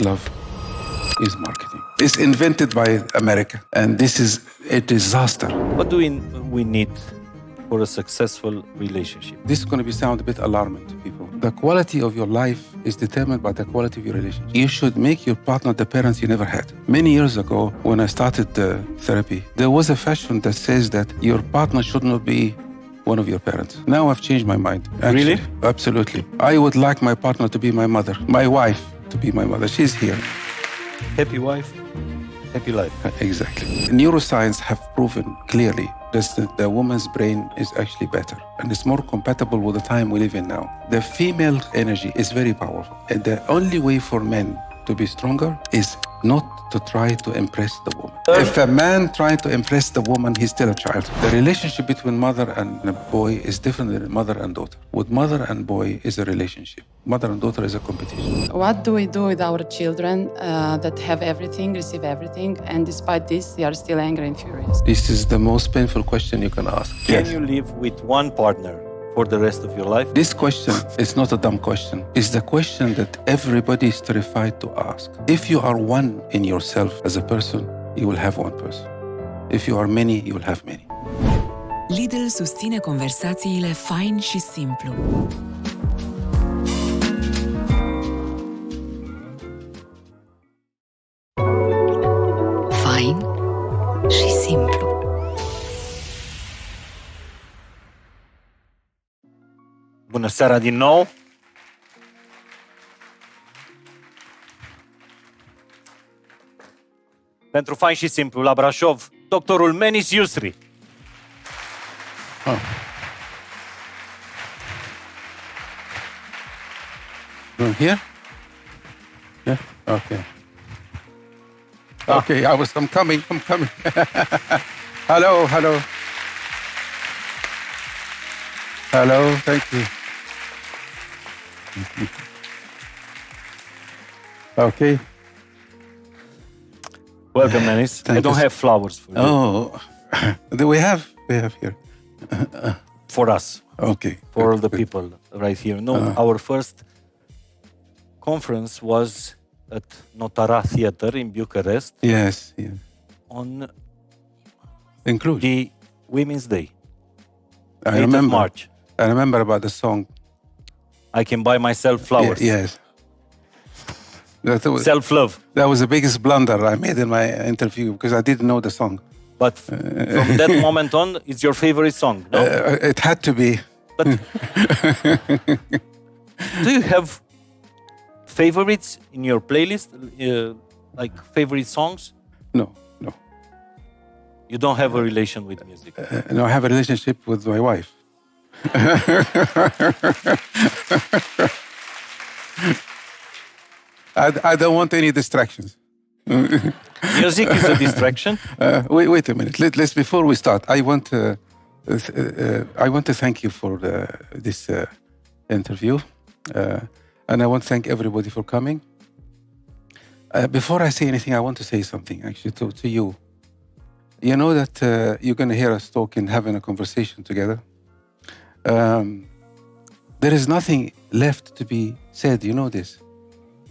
love is marketing. It's invented by America, and this is a disaster. What do we need for a successful relationship? This is going to sound a bit alarming to people. The quality of your life is determined by the quality of your relationship. You should make your partner the parents you never had. Many years ago, when I started therapy, there was a fashion that says that your partner should not be one of your parents. Now I've changed my mind. Actually, really? Absolutely. I would like my partner to be my mother, my wife to be my mother. She's here. Happy wife, happy life. Exactly. Neuroscience have proven clearly that the woman's brain is actually better and it's more compatible with the time we live in now. The female energy is very powerful, and the only way for men to be stronger is not to try to impress the woman. If a man trying to impress the woman, he's still a child. The relationship between mother and a boy is different than mother and daughter. With mother and boy is a relationship. Mother and daughter is a competition. What do we do with our children that have everything, receive everything, and despite this, they are still angry and furious? This is the most painful question you can ask. Can you live with one partner for the rest of your life? This question is not a dumb question. It's the question that everybody is terrified to ask. If you are one in yourself as a person, you will have one person. If you are many, you will have many. Lidl susține conversațiile Fain și Simplu. Fain și Simplu. Bună seara din nou! Pentru Fain și Simplu, la Brașov, doctorul Menis Yousry. Oh. Here? Yeah? Okay. Okay, I'm coming. Hello. Hello, thank you. Okay. Welcome, Menis. I don't have flowers for you. Oh, we have here. For us. Okay. For all the people right here. No, our first conference was at Notara Theater in Bucharest. Yes. On Include the Women's Day. I 8th remember. of March. I remember about the song. I can buy myself flowers. Yes. Self-love. That was the biggest blunder I made in my interview because I didn't know the song. But from that moment on, it's your favorite song, no? It had to be. But do you have favorites in your playlist? Like favorite songs? No. You don't have a relation with music? No, I have a relationship with my wife. I don't want any distractions. Music is a distraction? Wait a minute. Let's before we start, I want to thank you for this interview, and I want to thank everybody for coming. Before I say anything, I want to say something actually to you. You know that you're going to hear us talking, having a conversation together. There is nothing left to be said. You know this.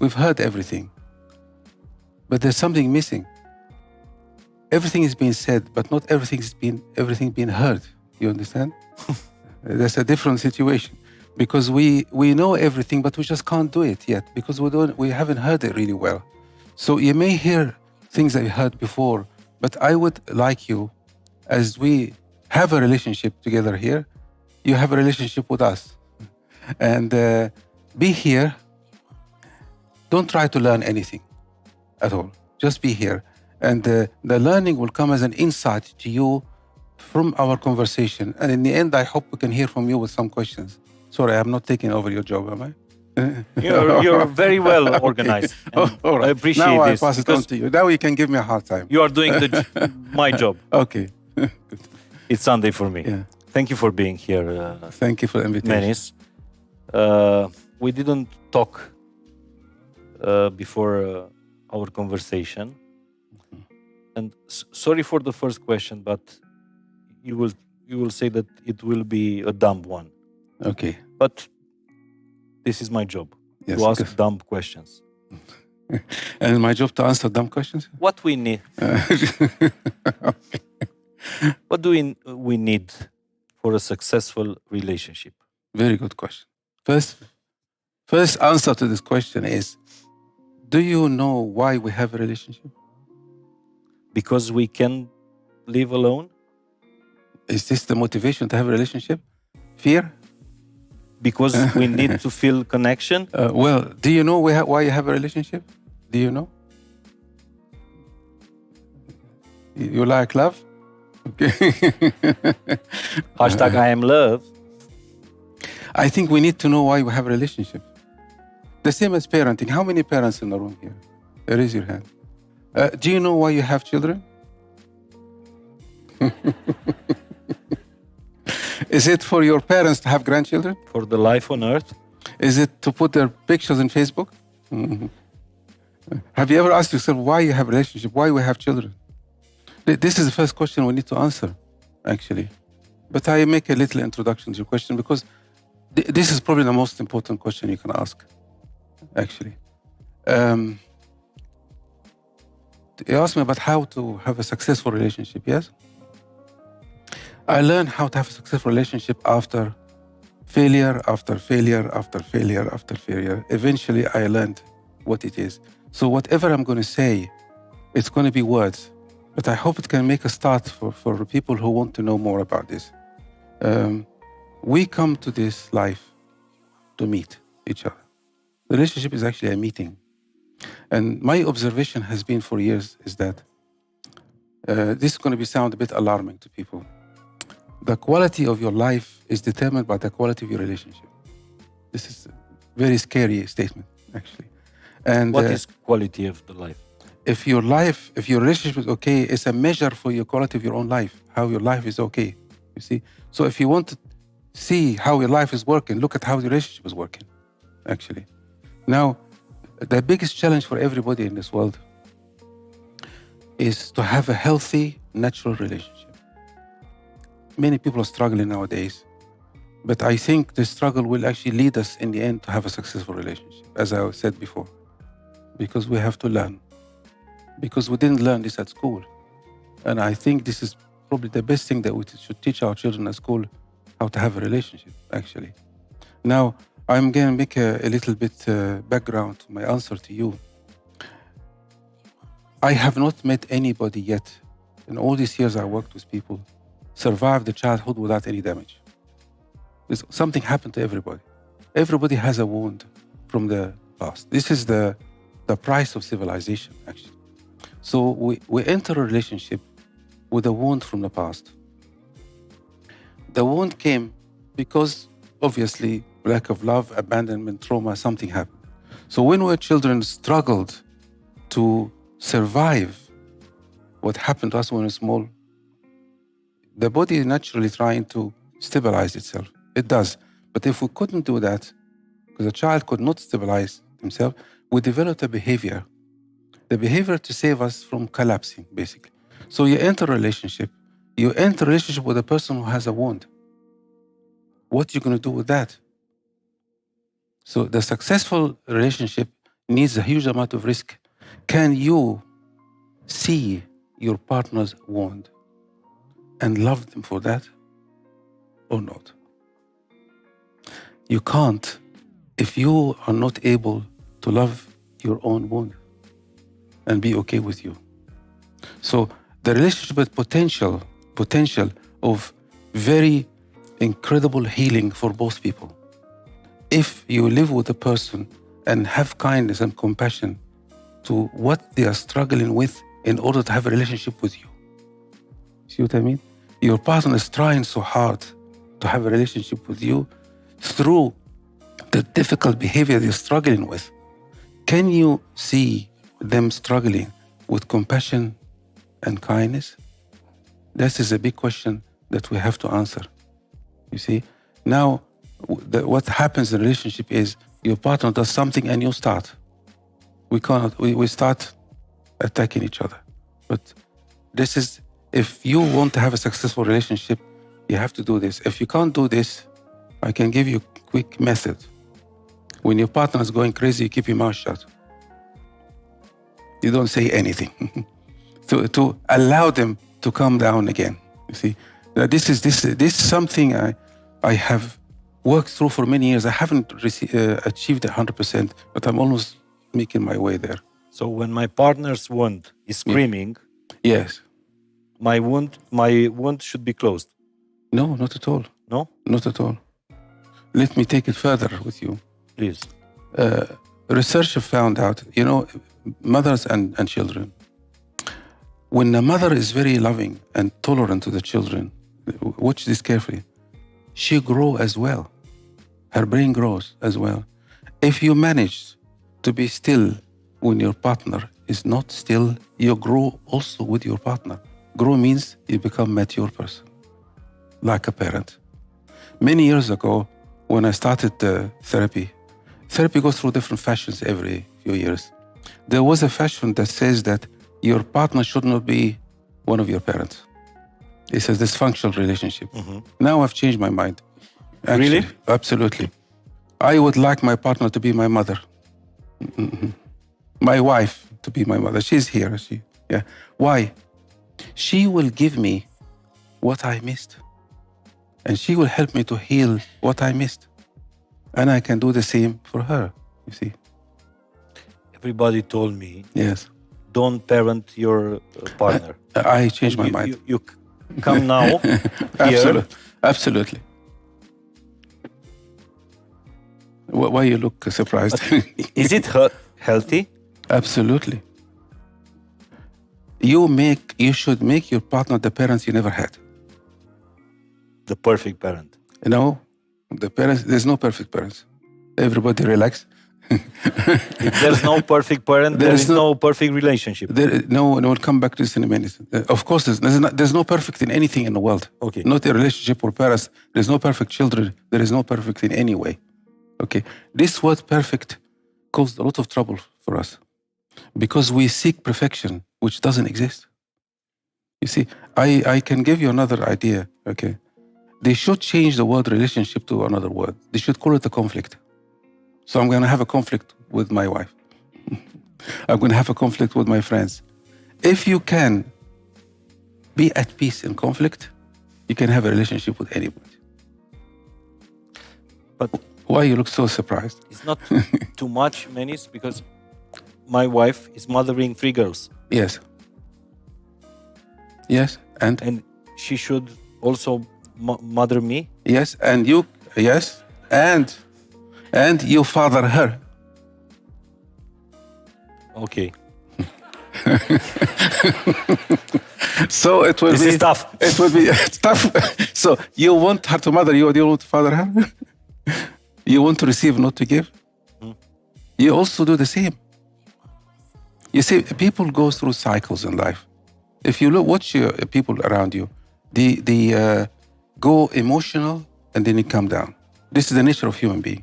We've heard everything. But there's something missing. Everything is being said, but not everything being heard. You understand? There's a different situation. Because we know everything, but we just can't do it yet. Because we haven't heard it really well. So you may hear things that you heard before, but I would like you, as we have a relationship together here, you have a relationship with us. And be here. Don't try to learn anything at all. Just be here. And the learning will come as an insight to you from our conversation. And in the end, I hope we can hear from you with some questions. Sorry, I'm not taking over your job, am I? You're very well organized. All right. I appreciate now this. I pass it on to you. Now you can give me a hard time. You are doing my job. Okay. It's Sunday for me. Yeah. Thank you for being here. Thank you for the invitation. Menis. We didn't talk before our conversation. And sorry for the first question, but you will say that it will be a dumb one. Okay. But this is my job, Yes, to ask good. dumb questions. And my job to answer dumb questions? What we need? What do we need for a successful relationship? Very good question. First answer to this question is, do you know why we have a relationship? Because we can live alone? Is this the motivation to have a relationship? Fear? Because we need to feel connection? Well, do you know why you have a relationship? Do you know? You like love? Okay. Hashtag I am love. I think we need to know why we have a relationship. The same as parenting. How many parents in the room here? Raise your hand. Do you know why you have children? Is it for your parents to have grandchildren? For the life on earth? Is it to put their pictures on Facebook? Mm-hmm. Have you ever asked yourself why you have a relationship? Why we have children? This is the first question we need to answer, actually. But I make a little introduction to your question because this is probably the most important question you can ask, actually. You asked me about how to have a successful relationship, yes? I learned how to have a successful relationship after failure, after failure, after failure, after failure. Eventually, I learned what it is. So whatever I'm going to say, it's going to be words. But I hope it can make a start for people who want to know more about this. We come to this life to meet each other. The relationship is actually a meeting. And my observation has been for years is that this is going to sound a bit alarming to people. The quality of your life is determined by the quality of your relationship. This is a very scary statement, actually. And what is quality of the life? If your relationship is okay, it's a measure for your quality of your own life, how your life is okay, you see? So if you want to see how your life is working, look at how the relationship is working, actually. Now, the biggest challenge for everybody in this world is to have a healthy, natural relationship. Many people are struggling nowadays, but I think the struggle will actually lead us in the end to have a successful relationship, as I said before, because we have to learn. Because we didn't learn this at school. And I think this is probably the best thing that we should teach our children at school, how to have a relationship, actually. Now, I'm going to make a little bit background to my answer to you. I have not met anybody yet, in all these years I worked with people, survived the childhood without any damage. Something happened to everybody. Everybody has a wound from the past. This is the price of civilization, actually. So we enter a relationship with a wound from the past. The wound came because, obviously, lack of love, abandonment, trauma, something happened. So when we were children, struggled to survive what happened to us when we were small, the body is naturally trying to stabilize itself. It does. But if we couldn't do that, because a child could not stabilize himself, we developed a behavior. The behavior to save us from collapsing, basically. So you enter a relationship. You enter a relationship with a person who has a wound. What are you going to do with that? So the successful relationship needs a huge amount of risk. Can you see your partner's wound and love them for that or not? You can't if you are not able to love your own wound and be okay with you. So the relationship with potential of very incredible healing for both people. If you live with a person and have kindness and compassion to what they are struggling with in order to have a relationship with you. See what I mean? Your partner is trying so hard to have a relationship with you through the difficult behavior they're struggling with. Can you see them struggling with compassion and kindness? This is a big question that we have to answer. You see? Now, what happens in a relationship is your partner does something and you start. We start attacking each other. But this is, if you want to have a successful relationship, you have to do this. If you can't do this, I can give you a quick method. When your partner is going crazy, you keep your mouth shut. You don't say anything. to allow them to calm down again. You see, this is something I have worked through for many years. I haven't achieved 100%, but I'm almost making my way there. So when my partner's wound is screaming, yes, my wound should be closed. No, not at all. No? Not at all. Let me take it further with you. Please. Research have found out, mothers and children, when a mother is very loving and tolerant to the children, watch this carefully, she grows as well. Her brain grows as well. If you manage to be still when your partner is not still, you grow also with your partner. Grow means you become a mature person, like a parent. Many years ago, when I started therapy goes through different fashions every few years. There was a fashion that says that your partner should not be one of your parents. It's a dysfunctional relationship. Mm-hmm. Now I've changed my mind. Actually, really? Absolutely. I would like my partner to be my mother. Mm-hmm. My wife to be my mother. She's here. Why? She will give me what I missed. And she will help me to heal what I missed. And I can do the same for her, you see. Everybody told me, yes, don't parent your partner. I changed my mind. You come now here. Absolutely. Why you look surprised? Is it healthy? Absolutely. You should make your partner the parents you never had. The perfect parent. The parents, there's no perfect parents. Everybody relax. If there's no perfect parent, there is no perfect relationship. We'll come back to this in a minute. Of course, there's no perfect in anything in the world. Okay. Not a relationship or parents. There's no perfect children. There is no perfect in any way. Okay. This word perfect caused a lot of trouble for us because we seek perfection, which doesn't exist. You see, I can give you another idea. Okay. They should change the word relationship to another word. They should call it a conflict. So I'm going to have a conflict with my wife. I'm going to have a conflict with my friends. If you can be at peace in conflict, you can have a relationship with anybody. But why you look so surprised? It's not too much, Menis, because my wife is mothering 3 girls. Yes. Yes, and she should also mother me. Yes, and you. Yes, and you father her. Okay. So it will this be. Is tough. It will be tough. So you want her to mother you, or you want to father her? You want to receive, not to give. You also do the same. You see, people go through cycles in life. If you watch people around you, they go emotional and then they come down. This is the nature of human being.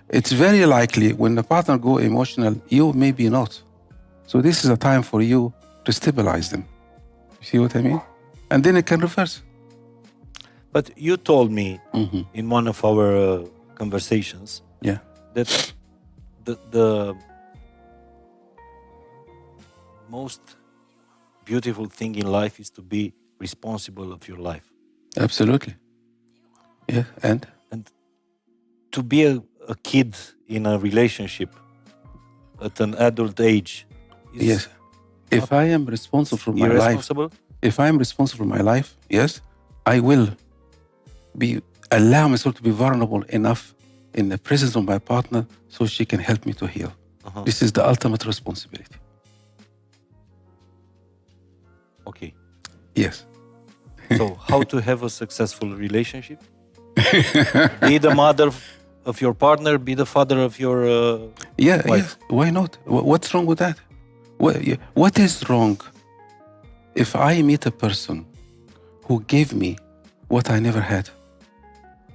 It's very likely when the partner go emotional, you maybe not. So this is a time for you to stabilize them. You see what I mean? And then it can reverse. But you told me in one of our conversations that the most beautiful thing in life is to be responsible of your life. Absolutely. Yeah, and to be a kid in a relationship at an adult age. Yes. If I am responsible for my life, if I am responsible for my life, yes, I will allow myself to be vulnerable enough in the presence of my partner so she can help me to heal. This is the ultimate responsibility. Okay. Yes. So how to have a successful relationship? Be the mother of your partner, be the father of your wife. Yeah, why not? What's wrong with that? What is wrong if I meet a person who gave me what I never had?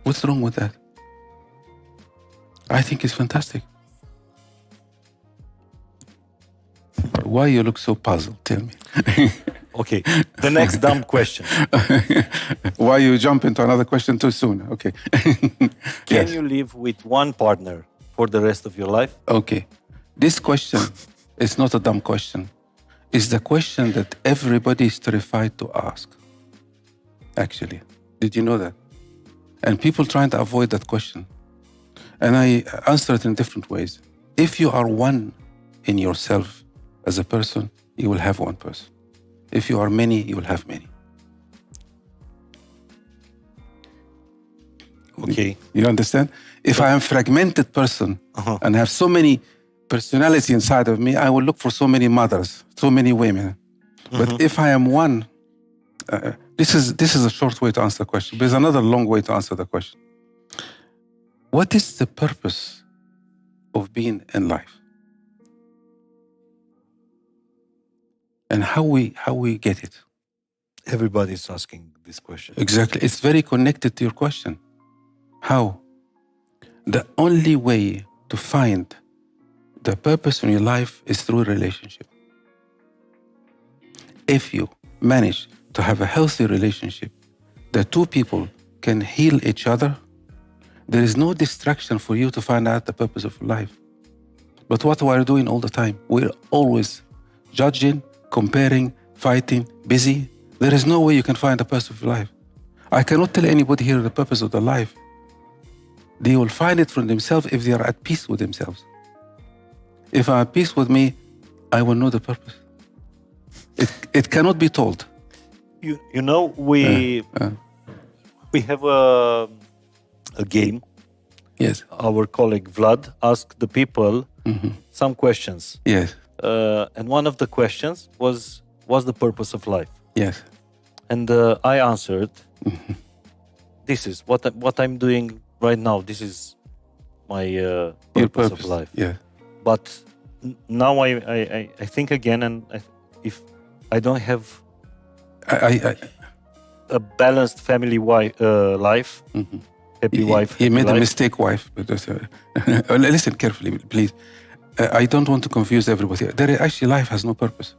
What's wrong with that? I think it's fantastic. Why you look so puzzled? Tell me. Okay, the next dumb question. Why you jump into another question too soon? Okay. Can you live with one partner for the rest of your life? Okay. This question is not a dumb question. is the question that everybody is terrified to ask. Actually, did you know that? And people trying to avoid that question. And I answer it in different ways. If you are one in yourself as a person, you will have one person. If you are many, you will have many. Okay. You understand? If I am a fragmented person and have so many personalities inside of me, I will look for so many mothers, so many women. But if I am one, this is a short way to answer the question. There's another long way to answer the question. What is the purpose of being in life? And how we get it? Everybody's asking this question. Exactly. It's very connected to your question. How? The only way to find the purpose in your life is through a relationship. If you manage to have a healthy relationship, the two people can heal each other, there is no distraction for you to find out the purpose of life. But what we are doing all the time, we're always judging, comparing, fighting, busy. There is no way you can find the purpose of life. I cannot tell anybody here the purpose of their life. They will find it from themselves if they are at peace with themselves. If I'm at peace with me, I will know the purpose. It cannot be told. You know, we have a game. Yes. Our colleague Vlad asked the people some questions. Yes. And one of the questions was, what's the purpose of life? Yes. And I answered, this is what I'm doing right now. This is my purpose of life. Yeah. But now I think again, and if I don't have a balanced family life, happy wife. He made life. a mistake, wife. But listen carefully, please. I don't want to confuse everybody. Actually, life has no purpose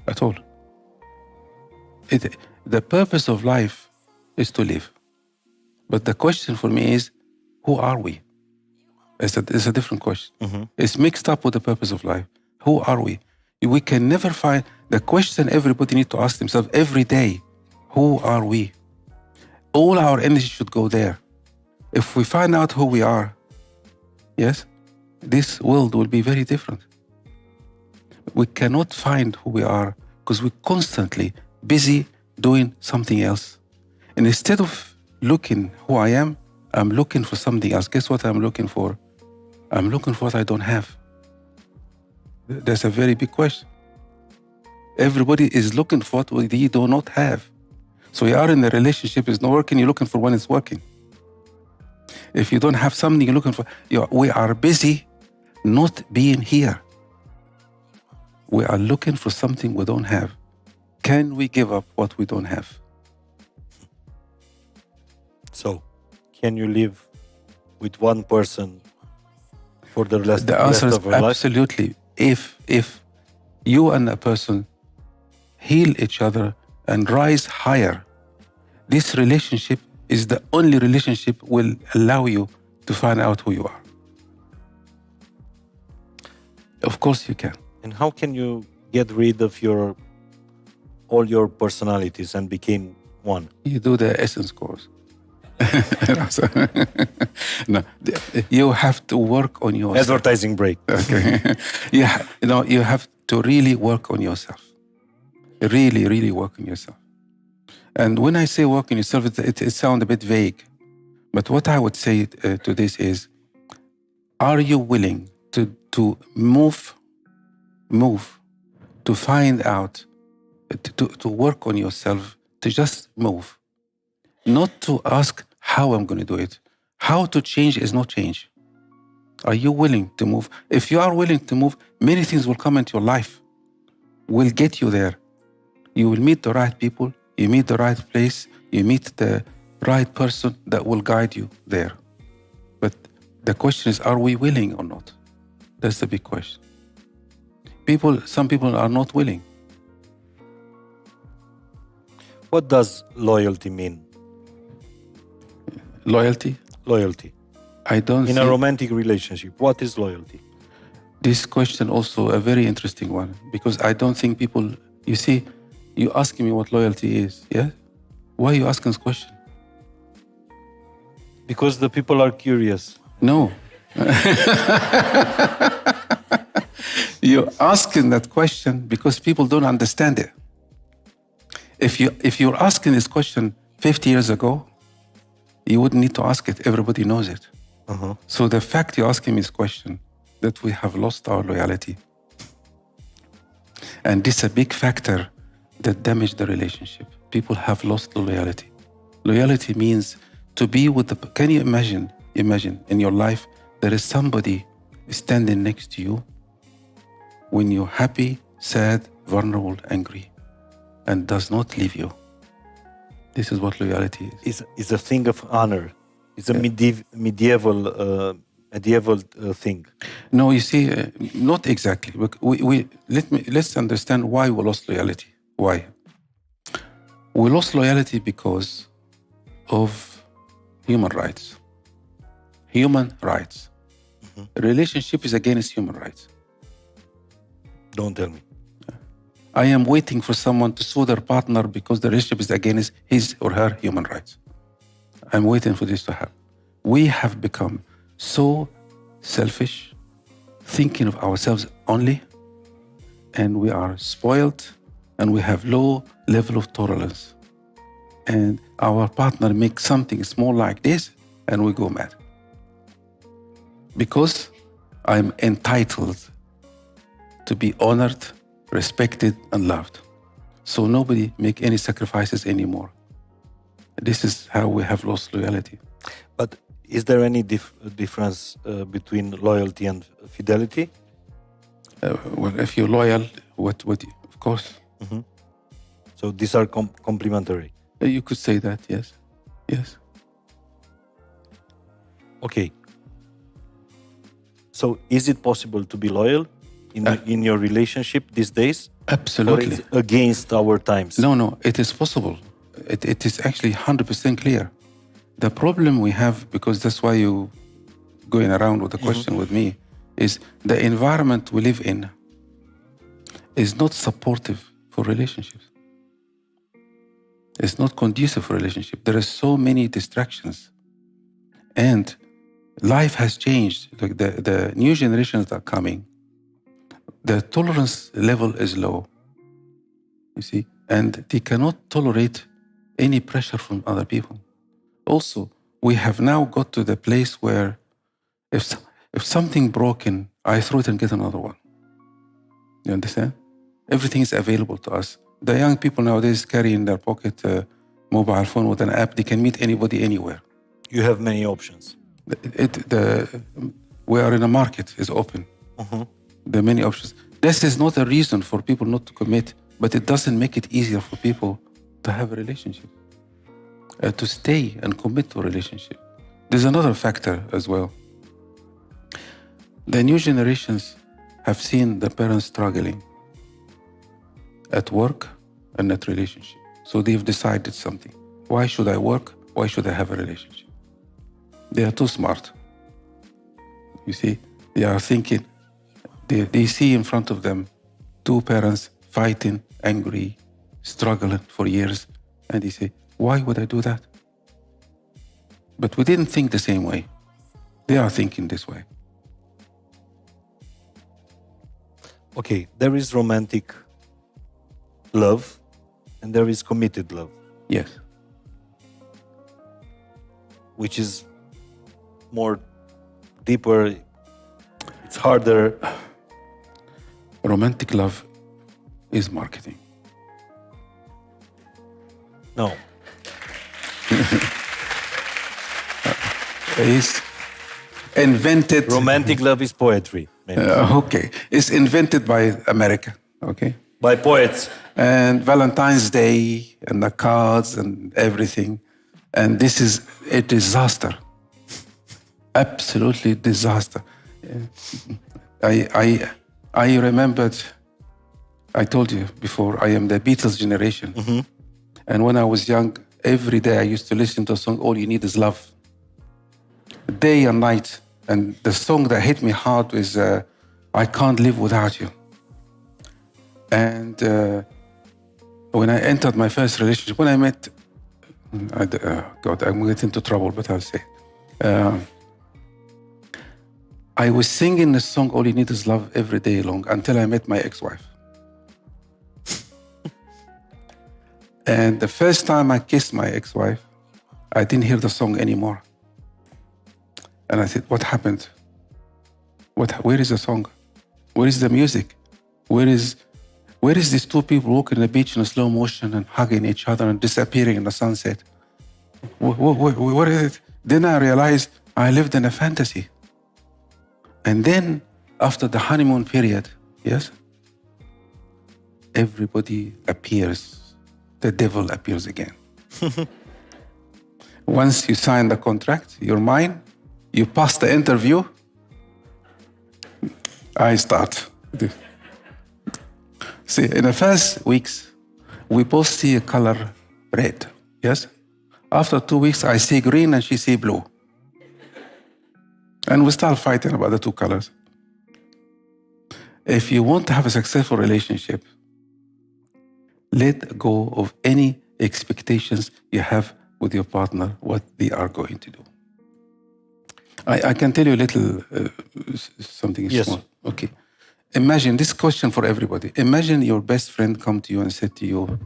at all. The purpose of life is to live. But the question for me is, who are we? It's a different question. It's mixed up with the purpose of life. Who are we? We can never find the question everybody needs to ask themselves every day. Who are we? All our energy should go there. If we find out who we are, yes, this world will be very different. We cannot find who we are because we're constantly busy doing something else. And instead of looking who I am, I'm looking for something else. Guess what I'm looking for? I'm looking for what I don't have. That's a very big question. Everybody is looking for what they do not have. So you are in a relationship, it's not working, you're looking for when it's working. If you don't have something you're looking for, we are busy not being here. We are looking for something we don't have. Can we give up what we don't have? So, can you live with one person for the rest The answer is of your life? absolutely. If you and a person heal each other and rise higher, this relationship is the only relationship will allow you to find out who you are. Of course you can. And how can you get rid of all your personalities and become one? You do the essence course. No, you have to work on yourself. Advertising break. Okay. Yeah, you have to really work on yourself. Really, really work on yourself. And when I say work on yourself, it sounds a bit vague. But what I would say to this is, are you willing to move, to find out, to work on yourself, to just move? Not to ask how I'm going to do it. How to change is not change. Are you willing to move? If you are willing to move, many things will come into your life, will get you there. You will meet the right people, you meet the right place, you meet the right person that will guide you there. But the question is, are we willing or not? That's the big question. Some people are not willing. What does loyalty mean? Loyalty? Loyalty. I don't In a romantic relationship, what is loyalty? This question also a very interesting one, because I don't think people, you see, you asking me what loyalty is, yeah? Why are you asking this question? Because the people are curious. No. You're asking that question because people don't understand it. If you're asking this question 50 years ago, you wouldn't need to ask it. Everybody knows it. Uh-huh. So the fact you're asking me this question, that we have lost our loyalty, and this is a big factor that damaged the relationship. People have lost the loyalty. Loyalty means to be with the... Can you imagine in your life, there is somebody standing next to you when you're happy, sad, vulnerable, angry, and does not leave you. This is what loyalty is. It's a thing of honor. It's a medieval thing. No, you see, not exactly. But let's understand why we lost loyalty. Why? We lost loyalty because of human rights. Human rights. Mm-hmm. A relationship is against human rights. Don't tell me. I am waiting for someone to sue their partner because the relationship is against his or her human rights. I'm waiting for this to happen. We have become so selfish, thinking of ourselves only, and we are spoiled, and we have low level of tolerance. And our partner makes something small like this, and we go mad. Because I'm entitled to be honored, respected, and loved. So nobody make any sacrifices anymore. This is how we have lost loyalty. But is there any difference between loyalty and fidelity? Well, if you're loyal, of course. Mm-hmm. So these are complementary. You could say that, yes. Yes. Okay. So is it possible to be loyal in your relationship these days? Absolutely. Or it's against our times? No, it is possible. It is actually 100% clear. The problem we have, because that's why you going around with the question with me, is the environment we live in is not supportive for relationships. It's not conducive for relationship. There are so many distractions. And life has changed. Like the new generations that are coming, the tolerance level is low, you see, and they cannot tolerate any pressure from other people. Also, we have now got to the place where if something broken, I throw it and get another one. You understand? Everything is available to us. The young people nowadays carry in their pocket a mobile phone with an app. They can meet anybody anywhere. You have many options. We are in a market, is open. Uh-huh. There are many options. This is not a reason for people not to commit, but it doesn't make it easier for people to have a relationship, to stay and commit to a relationship. There's another factor as well. The new generations have seen the parents struggling at work and at relationship. So they've decided something. Why should I work? Why should I have a relationship? They are too smart. You see, they are thinking, they see in front of them two parents fighting, angry, struggling for years, and they say, why would I do that? But we didn't think the same way. They are thinking this way. Okay, there is romantic love and there is committed love. Yes. Which is more deeper, it's harder. Romantic love is marketing. No. It's invented. Romantic love is poetry. Okay. It's invented by America. Okay. By poets. And Valentine's Day and the cards and everything. And this is a disaster. Absolutely disaster. I remembered, I told you before, I am the Beatles generation. Mm-hmm. And when I was young, every day I used to listen to a song, All You Need Is Love. Day and night. And the song that hit me hard is I can't live without you. And when I entered my first relationship, when I met, God, I'm going to get into trouble, but I'll say, I was singing the song "All You Need Is Love" every day long until I met my ex-wife. And the first time I kissed my ex-wife, I didn't hear the song anymore. And I said, what happened? Where is the song? Where is the music? Where is these two people walking on the beach in slow motion and hugging each other and disappearing in the sunset? What is it? Then I realized I lived in a fantasy. And then after the honeymoon period, yes, everybody appears. The devil appears again. Once you sign the contract, you're mine, you pass the interview, I start. See, in the first weeks, we both see a color red, yes? After 2 weeks, I see green and she see blue. And we start fighting about the two colors. If you want to have a successful relationship, let go of any expectations you have with your partner, what they are going to do. I can tell you a little something small. Okay. Imagine this question for everybody. Imagine your best friend come to you and said to you,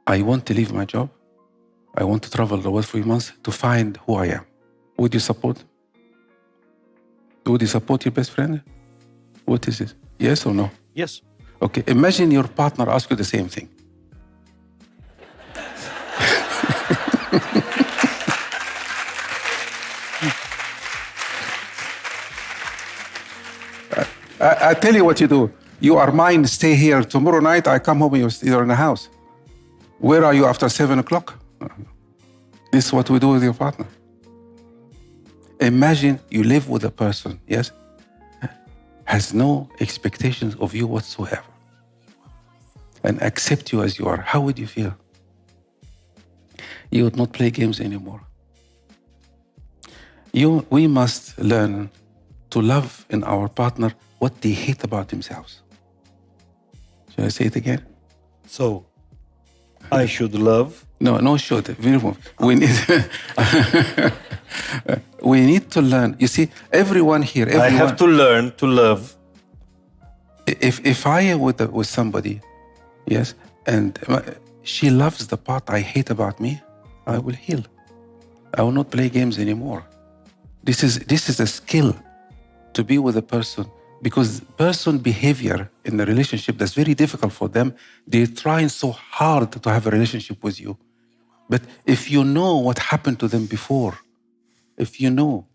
I want to leave my job. I want to travel the world for 3 months to find who I am. Would you support? Would you support your best friend? What is it? Yes or no? Yes. Okay, imagine your partner asks you the same thing. I tell you what you do. You are mine, stay here. Tomorrow night I come home and you're in the house. Where are you after 7 o'clock? This is what we do with your partner. Imagine you live with a person, yes, has no expectations of you whatsoever, and accept you as you are. How would you feel? You would not play games anymore. We must learn to love in our partner what they hate about themselves. Shall I say it again? So, I should love. No, should. We need, we need to learn. You see, everyone here. I have to learn to love. If I am with somebody, yes, and she loves the part I hate about me, I will heal. I will not play games anymore. This is a skill to be with a person, because person behavior in the relationship that's very difficult for them. They're trying so hard to have a relationship with you. But if you know what happened to them before, if you know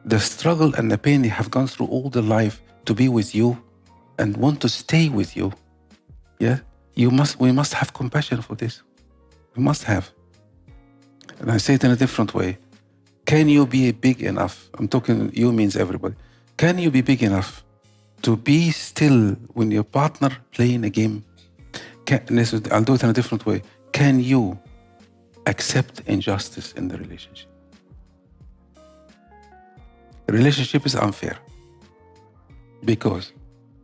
the struggle and the pain they have gone through all their life to be with you and want to stay with you, yeah, we must have compassion for this. We must have. And I say it in a different way. Can you be big enough? I'm talking, you means everybody. Can you be big enough to be still when your partner playing a game? I'll do it in a different way. Can you accept injustice in the relationship? The relationship is unfair because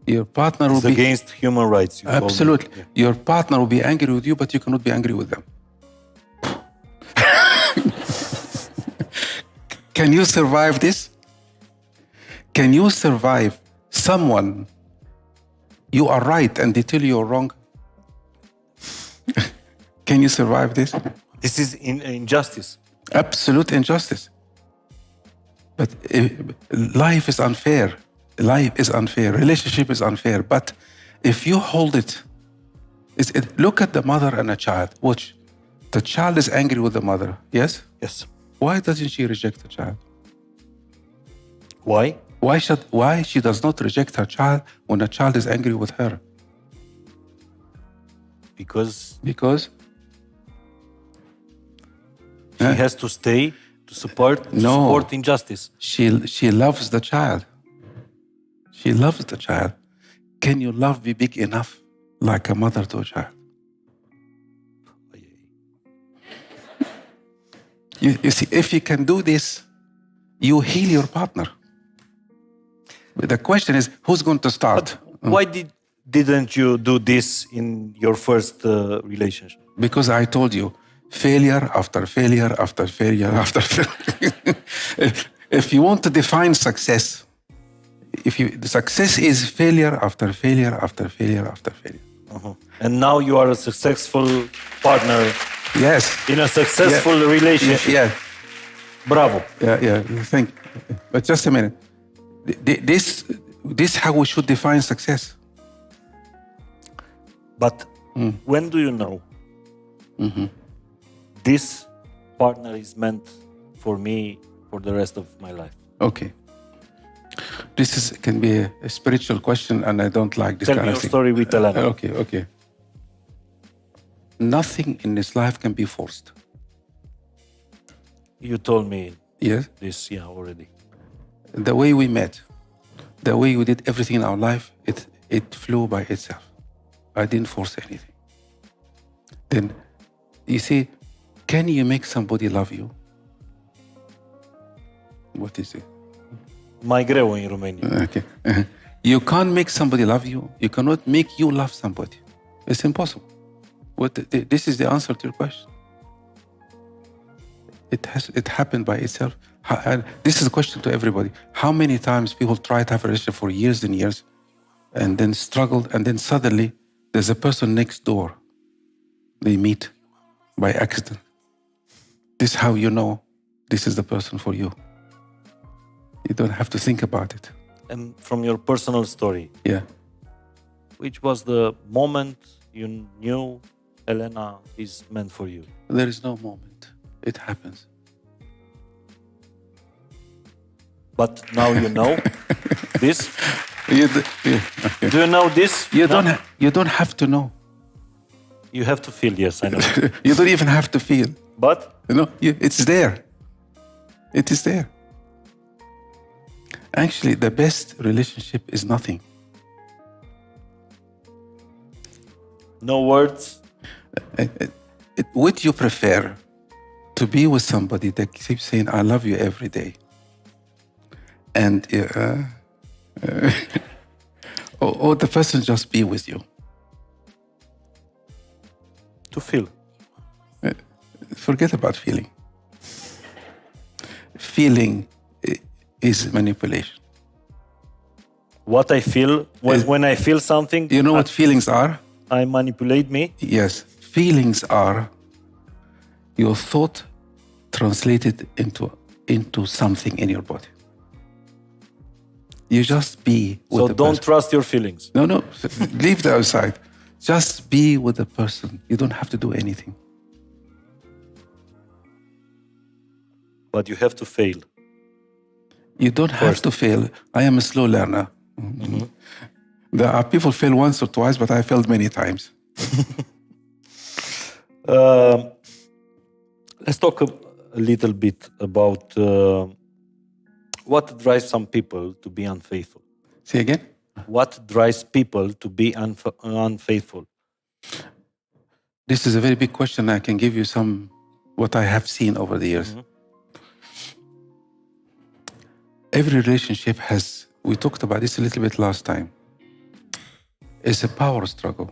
your partner will be against human rights. Absolutely. Yeah. Your partner will be angry with you, but you cannot be angry with them. Can you survive this? Can you survive someone you are right and they tell you you're wrong? Can you survive this? This is injustice. Absolute injustice. But life is unfair. Life is unfair. Relationship is unfair. But if you hold it, look at the mother and a child. Watch. The child is angry with the mother. Yes? Yes. Why doesn't she reject the child? Why? Why she does not reject her child when the child is angry with her? Because she has to stay to support injustice. She loves the child. She loves the child. Can your love be big enough like a mother to a child? You see, if you can do this, you heal your partner. But the question is, who's going to start? Why didn't you do this in your first relationship? Because I told you, failure after failure after failure after failure. If you want to define success, the success is failure after failure after failure after failure. And now you are a successful partner. Yes. In a successful relationship. Yeah. Bravo. Yeah. Thank you. But just a minute. This is how we should define success. But when do you know this partner is meant for me for the rest of my life? Okay. This can be a spiritual question, and I don't like this Tell kind me of your thing. story with Elena. Okay. Nothing in this life can be forced. You told me Yes. this, already. The way we met, the way we did everything in our life, it flew by itself. I didn't force anything. Then, you see, can you make somebody love you? What is it? Mai greu în România. Okay. You can't make somebody love you. You cannot make you love somebody. It's impossible. This is the answer to your question. It happened by itself. And this is a question to everybody. How many times people try to have a relationship for years and years, and then struggled, and then suddenly there's a person next door. They meet by accident. This is how you know this is the person for you. You don't have to think about it. And from your personal story, Yeah. which was the moment you knew Elena is meant for you? There is no moment. It happens. But now you know this? Okay. Do you know this? You now? don't have to know. You have to feel, yes, I know. You don't even have to feel. But It's there. It is there. Actually, the best relationship is nothing. no words? Would you prefer to be with somebody that keeps saying, I love you every day? And or the person just be with you? To feel. Forget about feeling. Feeling is manipulation. What I feel, when I feel something... You know what feelings are? I manipulate me? Yes. Feelings are your thought translated into something in your body. You just be with the person. So don't trust your feelings. No, leave that aside. Just be with the person. You don't have to do anything. But you have to fail. You don't have to fail. I am a slow learner. Mm-hmm. There are people fail once or twice, but I failed many times. Let's talk a little bit about what drives some people to be unfaithful. Say again? What drives people to be unfaithful? This is a very big question. I can give you what I have seen over the years. Mm-hmm. Every relationship we talked about this a little bit last time, is a power struggle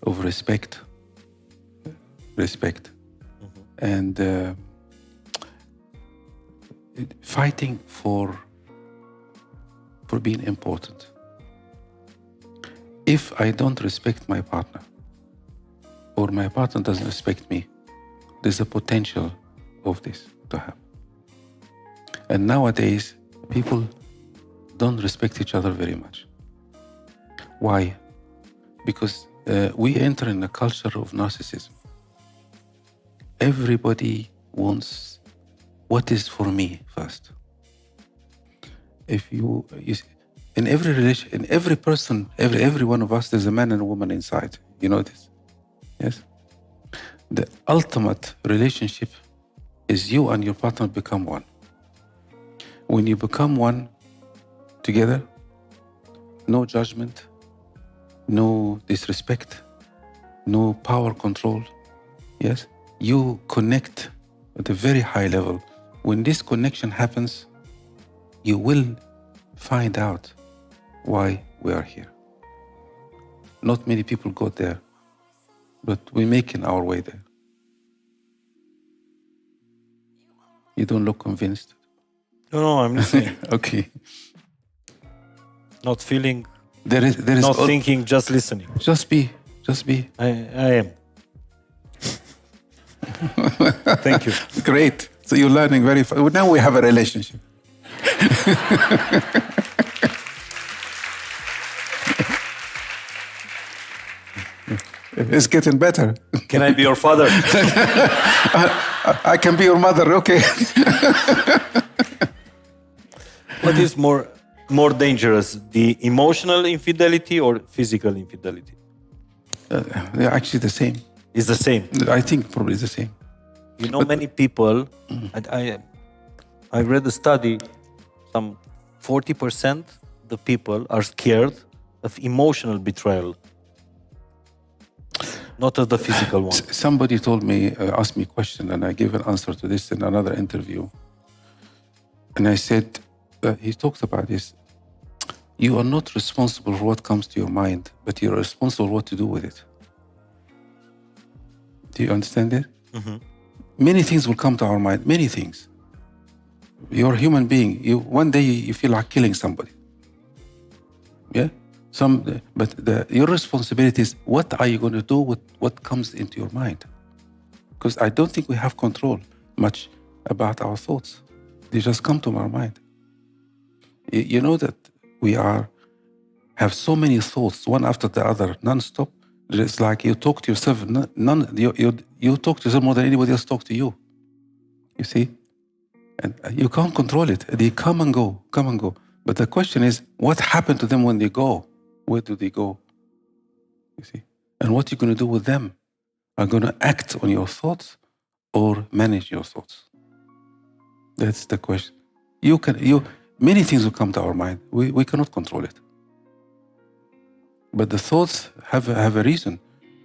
of respect, mm-hmm. and fighting for being important. If I don't respect my partner, or my partner doesn't respect me, there's a potential of this to happen. And nowadays, people don't respect each other very much. Why? Because we enter in a culture of narcissism. Everybody wants what is for me first. If you in every relation, in every person, every one of us, there's a man and a woman inside. You know this? Yes? The ultimate relationship is you and your partner become one. When you become one together, no judgment, no disrespect, no power control. Yes? You connect at a very high level. When this connection happens, you will find out why we are here. Not many people go there, but we're making our way there. You don't look convinced. No, I'm listening. Okay. Not feeling, There is not thinking, just listening. Just be. I am. Thank you. Great. So you're learning very fast. Now we have a relationship. It's getting better. Can I be your father? I can be your mother, okay. What is more dangerous, the emotional infidelity or physical infidelity? They're actually the same. It's the same. I think probably the same. You know, many people, I read a study, some 40% the people are scared of emotional betrayal, not of the physical one. Somebody told me, asked me a question, and I gave an answer to this in another interview. And I said, he talked about this. You are not responsible for what comes to your mind, but you're responsible for what to do with it. Do you understand it? Mm-hmm. Many things will come to our mind, many things. You're a human being. One day you feel like killing somebody. Yeah? Your responsibility is, what are you going to do with what comes into your mind? Because I don't think we have control much about our thoughts. They just come to our mind. You know that we have so many thoughts, one after the other, non-stop. It's like you talk to yourself. You talk to yourself more than anybody else talks to you. You see? And you can't control it. They come and go. But the question is, what happened to them when they go? Where do they go? You see? And what are you going to do with them? Are you going to act on your thoughts or manage your thoughts? That's the question. Many things will come to our mind. We cannot control it. But the thoughts have a reason.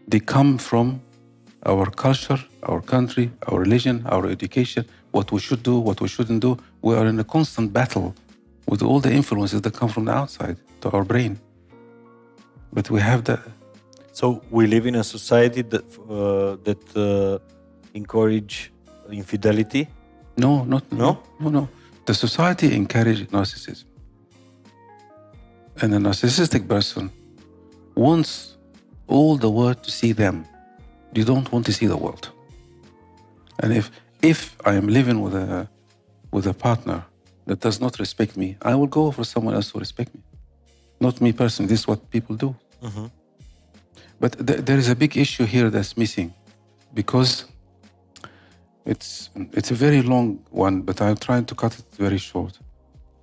They come from our culture, our country, our religion, our education, what we should do, what we shouldn't do. We are in a constant battle with all the influences that come from the outside to our brain. But we have that. So we live in a society that encourage infidelity? No. No. The society encourages narcissism. And a narcissistic person wants all the world to see them. You don't want to see the world. And if I am living with a partner that does not respect me, I will go for someone else to respect me. Not me personally. This is what people do. Mm-hmm. But there is a big issue here that's missing, because it's a very long one, but I'm trying to cut it very short.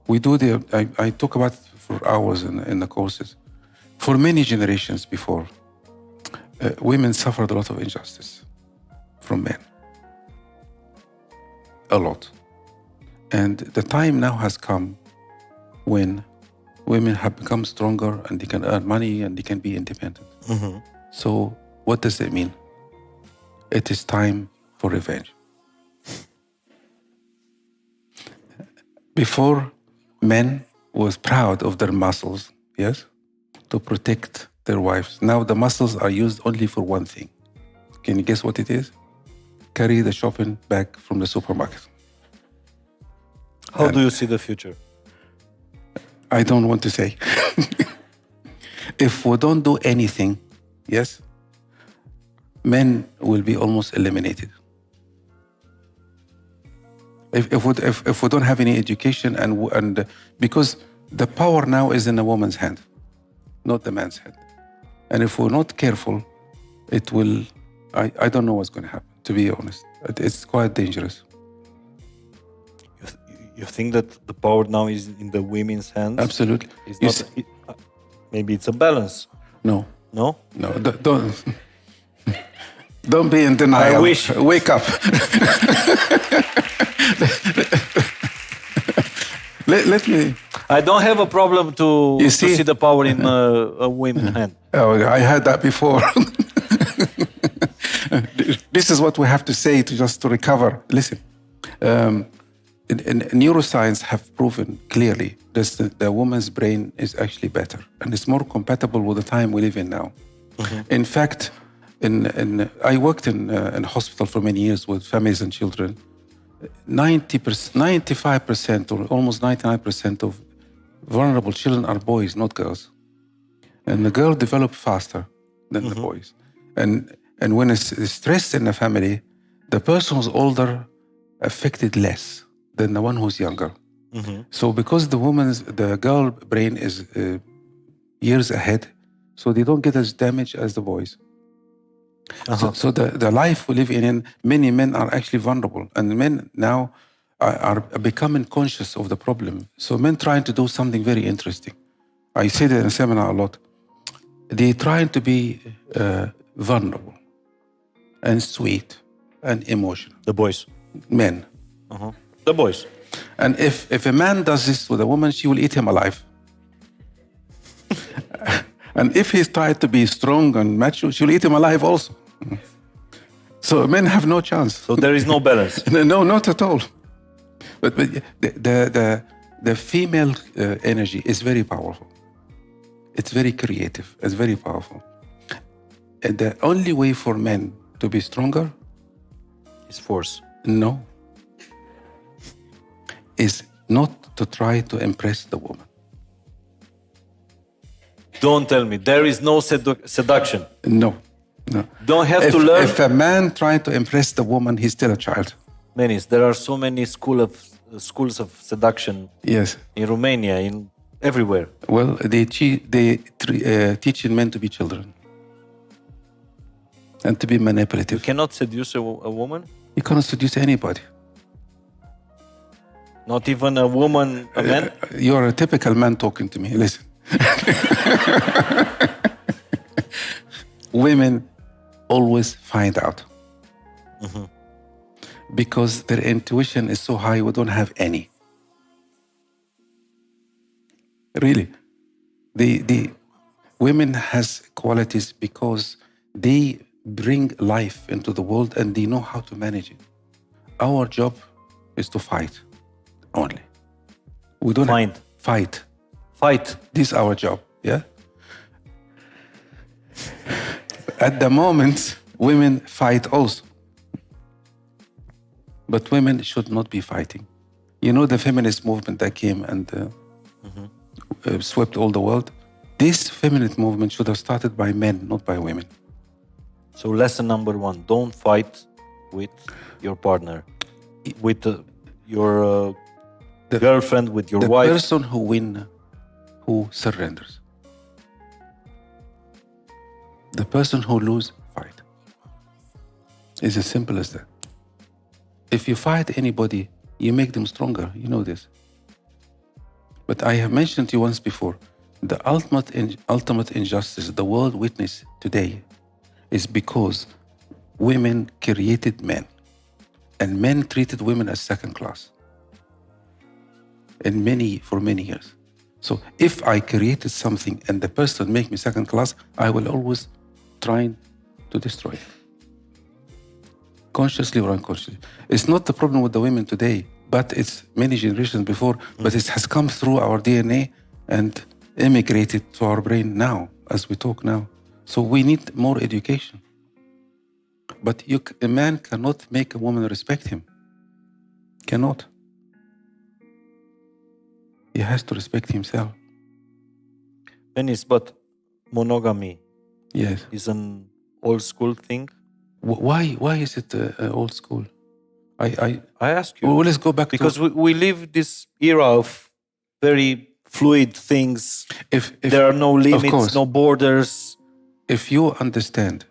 I talk about it for hours in the courses. For many generations before, women suffered a lot of injustice from men. A lot. And the time now has come when women have become stronger and they can earn money and they can be independent. Mm-hmm. So what does it mean? It is time for revenge. Before, men was proud of their muscles, yes, to protect their wives. Now the muscles are used only for one thing. Can you guess what it is? Carry the shopping bag from the supermarket. How do you see the future? I don't want to say. If we don't do anything, yes, men will be almost eliminated. If we don't have any education and because the power now is in a woman's hand, not the man's hand. And if we're not careful, it will, I don't know what's going to happen, to be honest. It's quite dangerous. You think that the power now is in the women's hands? Absolutely. Maybe it's a balance. No. No? No, don't be in denial. I wish. Wake up. Let me. I don't have a problem to see the power in a woman's hand. Oh, I heard that before. This is what we have to say to recover. Listen, in neuroscience have proven clearly that the woman's brain is actually better and it's more compatible with the time we live in now. In fact, I worked in hospital for many years with families and children. 95% or almost 99% of vulnerable children are boys, not girls. And the girl develop faster than the boys. And when it's stress in the family, the person who's older affected less than the one who's younger. So because the girl brain is years ahead, so they don't get as damaged as the boys. So the life we live in, many men are actually vulnerable, and men now are becoming conscious of the problem. So men trying to do something very interesting. I say that in a seminar a lot. They trying to be vulnerable and sweet and emotional. The boys. Men. The boys. And if a man does this with a woman, she will eat him alive. And if he's tried to be strong and macho, she'll eat him alive also. So men have no chance. So there is no balance. No, not at all. But the female energy is very powerful. It's very creative. It's very powerful. And the only way for men to be stronger Is force. No, is not to try to impress the woman. Don't tell me. There is no seduction. No. Don't have to learn. If a man trying to impress the woman, he's still a child. Menis, there are so many schools of seduction. Yes. In Romania, in everywhere. Well, they teaching men to be children and to be manipulative. You cannot seduce a woman? You cannot seduce anybody. Not even a woman, a man? You're a typical man talking to me. Listen. Women always find out. Because their intuition is so high, we don't have any. Really. The women has qualities because they bring life into the world and they know how to manage it. Our job is to fight only. We don't fight. This is our job, yeah? At the moment, women fight also. But women should not be fighting. You know the feminist movement that came and swept all the world? This feminist movement should have started by men, not by women. So lesson number 1, don't fight with your partner, with your girlfriend, with your wife. The person who wins, who surrenders. The person who loses, fight. It's as simple as that. If you fight anybody, you make them stronger. You know this. But I have mentioned to you once before, the ultimate injustice the world witness today is because women created men. And men treated women as second class. For many years. So if I created something and the person make me second class, I will always try to destroy it. Consciously or unconsciously. It's not the problem with the women today, but it's many generations before, but it has come through our DNA and immigrated to our brain now, as we talk now. So we need more education. But a man cannot make a woman respect him. Cannot. He has to respect himself. Menis, but monogamy is an old school thing? Why is it old school? I ask you. Well, let's go back because we live this era of very fluid things. If there are no limits, no borders. If you understand,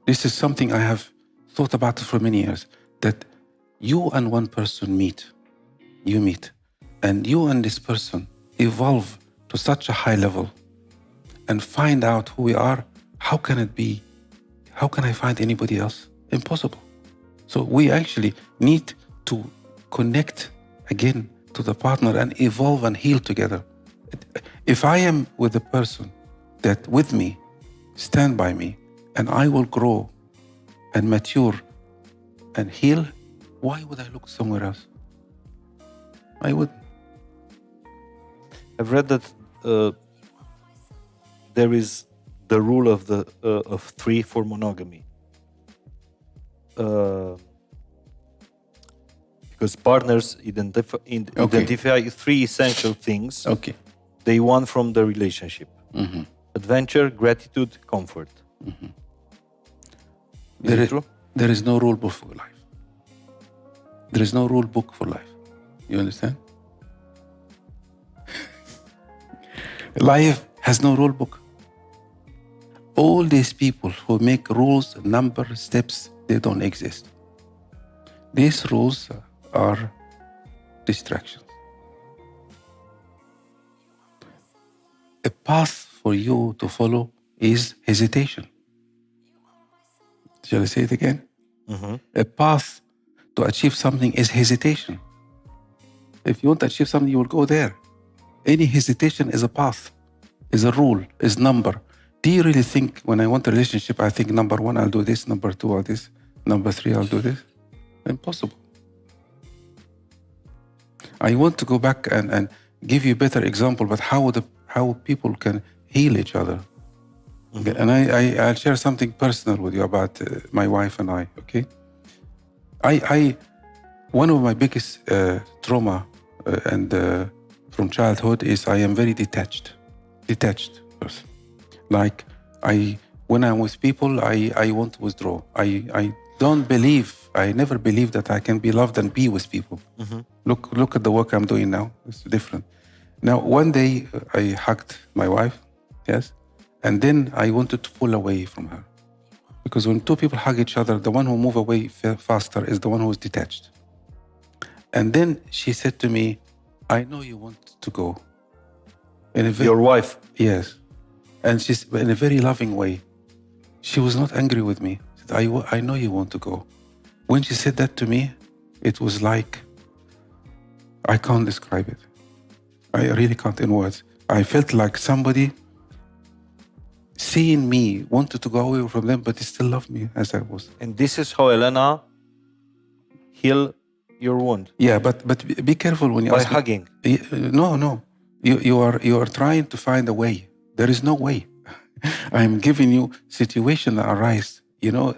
this is something I have thought about for many years, that you and one person meet, and you and this person evolve to such a high level and find out who we are. How can it be? How can I find anybody else? Impossible. So we actually need to connect again to the partner and evolve and heal together. If I am with a person that with me, stand by me, and I will grow and mature and heal, why would I look somewhere else? I wouldn't. I've read that there is the rule of 3 for monogamy. Because partners identify 3 essential things Okay. they want from the relationship: adventure, gratitude, comfort. Is it true? There is no rule book for life. There is no rule book for life. You understand? Life has no rule book. All these people who make rules, number, steps, they don't exist. These rules are distractions. A path for you to follow is hesitation. Shall I say it again? A path to achieve something is hesitation. If you want to achieve something, you will go there. Any hesitation is a path, is a rule, is number. Do you really think when I want a relationship, I think number 1, I'll do this, number 2, I'll do this, number 3, I'll do this? Impossible. I want to go back and give you a better example, but how people can heal each other. Okay? And I'll share something personal with you about my wife and I, okay? One of my biggest trauma from childhood is I am very detached person. Like when I'm with people, I want to withdraw. I never believe that I can be loved and be with people. Look at the work I'm doing now. It's different. Now, one day I hugged my wife, yes, and then I wanted to pull away from her. Because when 2 people hug each other, the one who moves away faster is the one who is detached. And then she said to me, I know you want to go. Your wife? Yes. And she's in a very loving way. She was not angry with me. She said, I know you want to go. When she said that to me, it was like, I can't describe it. I really can't in words. I felt like somebody seeing me wanted to go away from them, but they still loved me as I was. And this is how Elena healed your wound? Yeah, but be careful when you by ask me. hugging. No. You are trying to find a way. There is no way. I am giving you situation that arise. You know,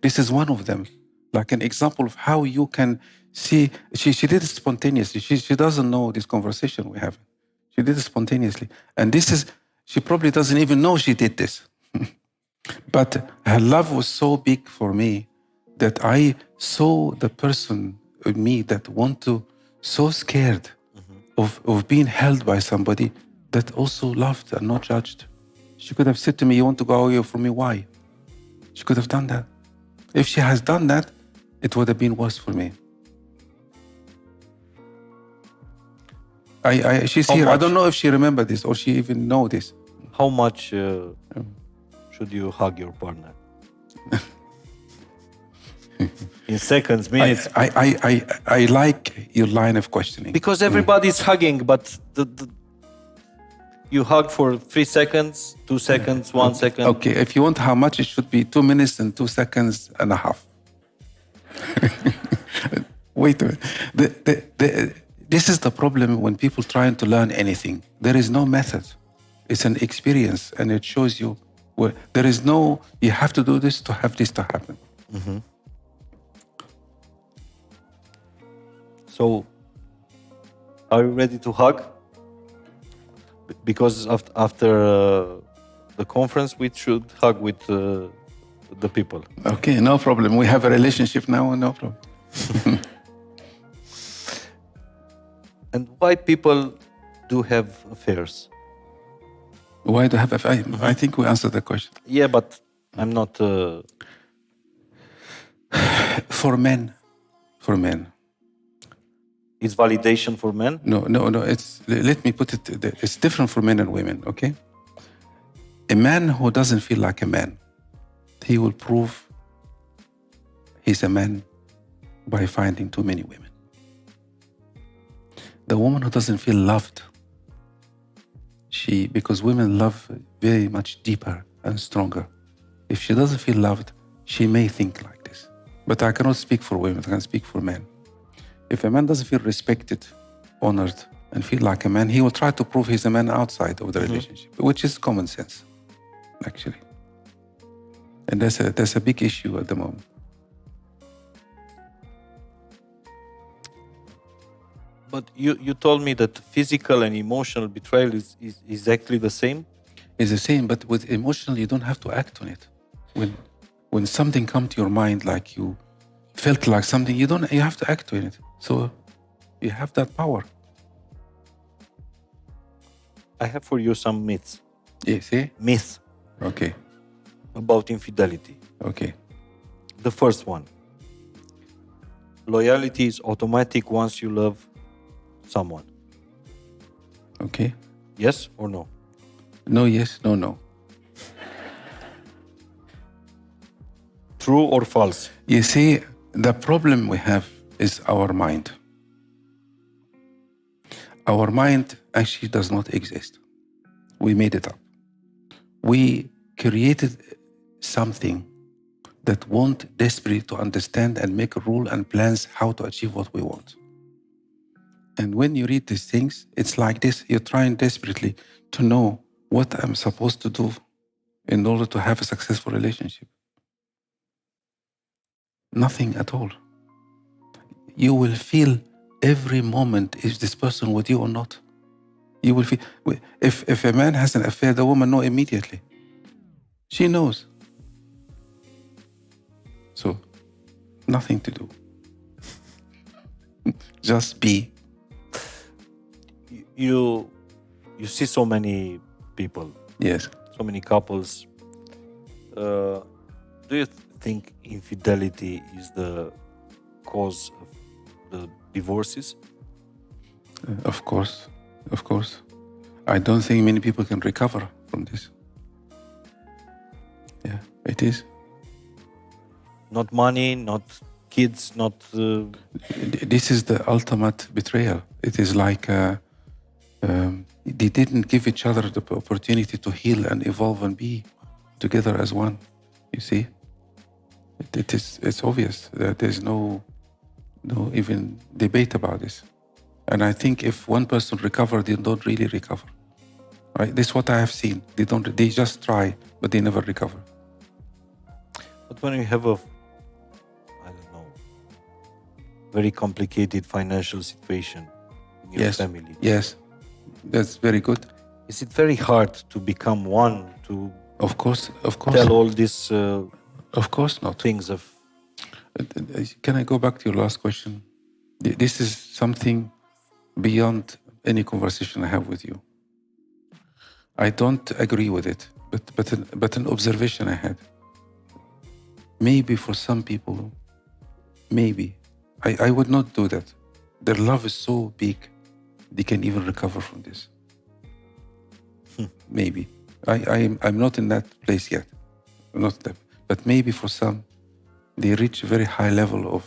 this is one of them. Like an example of how you can see. She did it spontaneously. She doesn't know this conversation we have. She did it spontaneously, and this is. She probably doesn't even know she did this. But her love was so big for me that I saw the person in me that so scared of being held by somebody that also loved and not judged. She could have said to me, you want to go away from me? Why? She could have done that. If she has done that, it would have been worse for me. She's here. I don't know if she remembers this or she even know this. How much should you hug your partner? In seconds, minutes? I like your line of questioning. Because everybody's hugging, but you hug for 3 seconds, 2 seconds, 1 second. Okay, if you want how much, it should be 2 minutes and 2 seconds and a half. Wait a minute. This is the problem when people trying to learn anything. There is no method. It's an experience, and it shows you where there is no, you have to do this to have this to happen. Mm-hmm. So, are you ready to hug? Because after the conference, we should hug with the people. Okay, no problem. We have a relationship now, no problem. And why people do have affairs? Why do I have affairs? I think we answered the question. Yeah, but I'm not... For men. It's validation for men? No. Let me put it, it's different for men and women, okay? A man who doesn't feel like a man, he will prove he's a man by finding too many women. The woman who doesn't feel loved, because women love very much deeper and stronger. If she doesn't feel loved, she may think like this. But I cannot speak for women, I can speak for men. If a man doesn't feel respected, honored, and feel like a man, he will try to prove he's a man outside of the relationship, which is common sense, actually. And that's a big issue at the moment. But you told me that physical and emotional betrayal is exactly the same? It's the same, but with emotional, you don't have to act on it. When something comes to your mind, like you felt like something, you have to act on it. So you have that power. I have for you some myths. Yeah, see? Myths Okay, about infidelity. okay. The first one. Loyalty is automatic once you love someone. Okay. Yes or no? No, yes, no, no. True or false? You see, the problem we have is our mind. Our mind actually does not exist. We made it up. We created something that want desperately to understand and make a rule and plans how to achieve what we want. And when you read these things, it's like this. You're trying desperately to know what I'm supposed to do in order to have a successful relationship. Nothing at all. You will feel every moment, is this person with you or not? You will feel, if a man has an affair, the woman knows immediately. She knows. So, nothing to do. Just be. You see so many people, Yes. so many couples. Do you think infidelity is the cause of the divorces? Of course. Of course. I don't think many people can recover from this. Yeah, it is. Not money, not kids, not... This is the ultimate betrayal. It is like they didn't give each other the opportunity to heal and evolve and be together as one. You see, it's obvious that there's no even debate about this. And I think if one person recovers, they don't really recover. Right? This is what I have seen. They just try, but they never recover. But when you have a, I don't know, very complicated financial situation in your family. Yes, that's very good. Is it very hard to become one, to Of course. tell all these Of course not. things of... Can I go back to your last question? This is something beyond any conversation I have with you. I don't agree with it, but an observation I had. Maybe for some people, maybe. I would not do that. Their love is so big, they can even recover from this. Maybe. I'm not in that place yet. Not that. But maybe for some, they reach a very high level of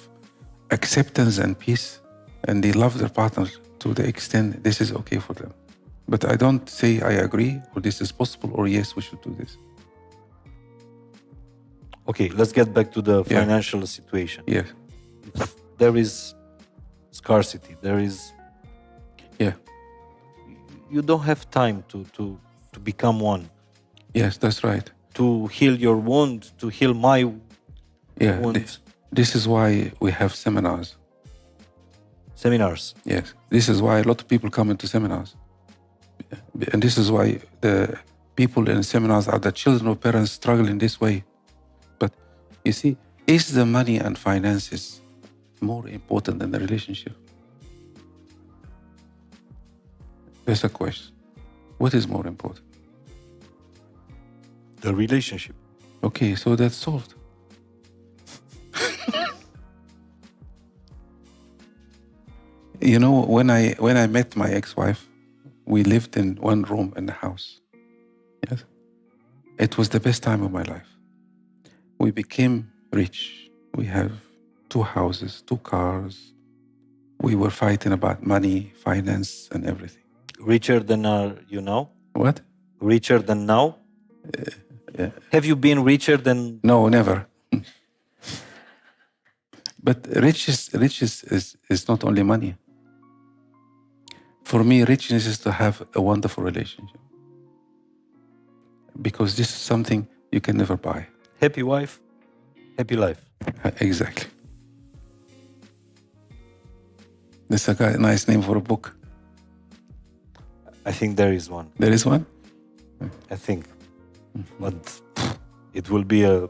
acceptance and peace, and they love their partner to the extent this is okay for them. But I don't say I agree, or this is possible, or yes, we should do this. Okay, let's get back to the financial situation. Yes. There is scarcity, there is... Yeah. You don't have time to become one. Yes, that's right. To heal your wound, to heal my wound. This is why we have seminars. Seminars. Yes. This is why a lot of people come into seminars. And this is why the people in seminars are the children of parents struggle in this way. But you see, is the money and finances more important than the relationship? That's a question. What is more important? The relationship. Okay, so that's solved. You know, when I met my ex-wife, we lived in one room in the house. Yes. It was the best time of my life. We became rich. We have 2 houses, 2 cars. We were fighting about money, finance, and everything. Richer than you now? What? Richer than now? Yeah. Have you been richer than... No, never. But riches is not only money. For me, richness is to have a wonderful relationship. Because this is something you can never buy. Happy wife, happy life. Exactly. That's a nice name for a book. I think there is one. There is one? I think. But it will be a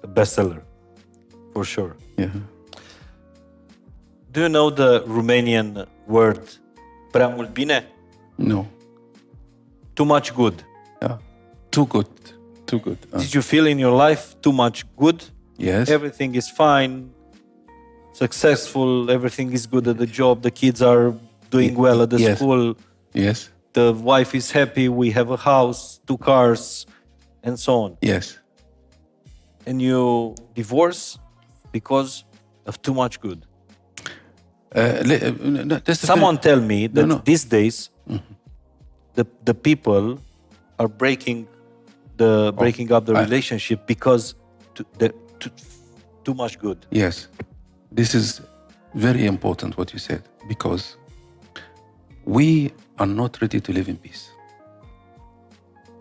bestseller, for sure. Yeah. Do you know the Romanian word prea mult bine? No. Too much good. Yeah. Too good. Too good. Did you feel in your life too much good? Yes. Everything is fine, successful, everything is good at the job, the kids are doing well at the Yes. school, Yes. the wife is happy, we have a house, 2 cars, and so on. Yes. And you divorce because of too much good. Someone tell me that these days the people are breaking up the relationship because too much good. Yes. This is very important what you said, because we are not ready to live in peace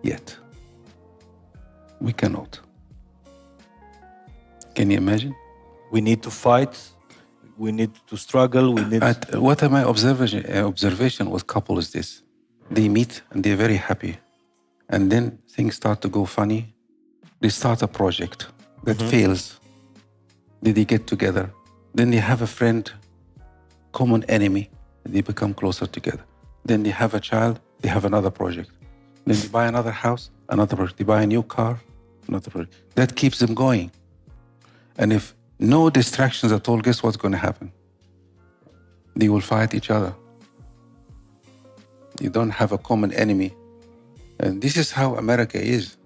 yet. We cannot. Can you imagine? We need to fight. We need to struggle. We need. What my observation with couples is this: they meet and they're very happy, and then things start to go funny. They start a project that fails. Then they get together. Then they have a friend, common enemy. They become closer together. Then they have a child. They have another project. Then they buy another house, another project. They buy a new car, another project. That keeps them going. And if no distractions at all, guess what's going to happen? They will fight each other. You don't have a common enemy. And this is how America is.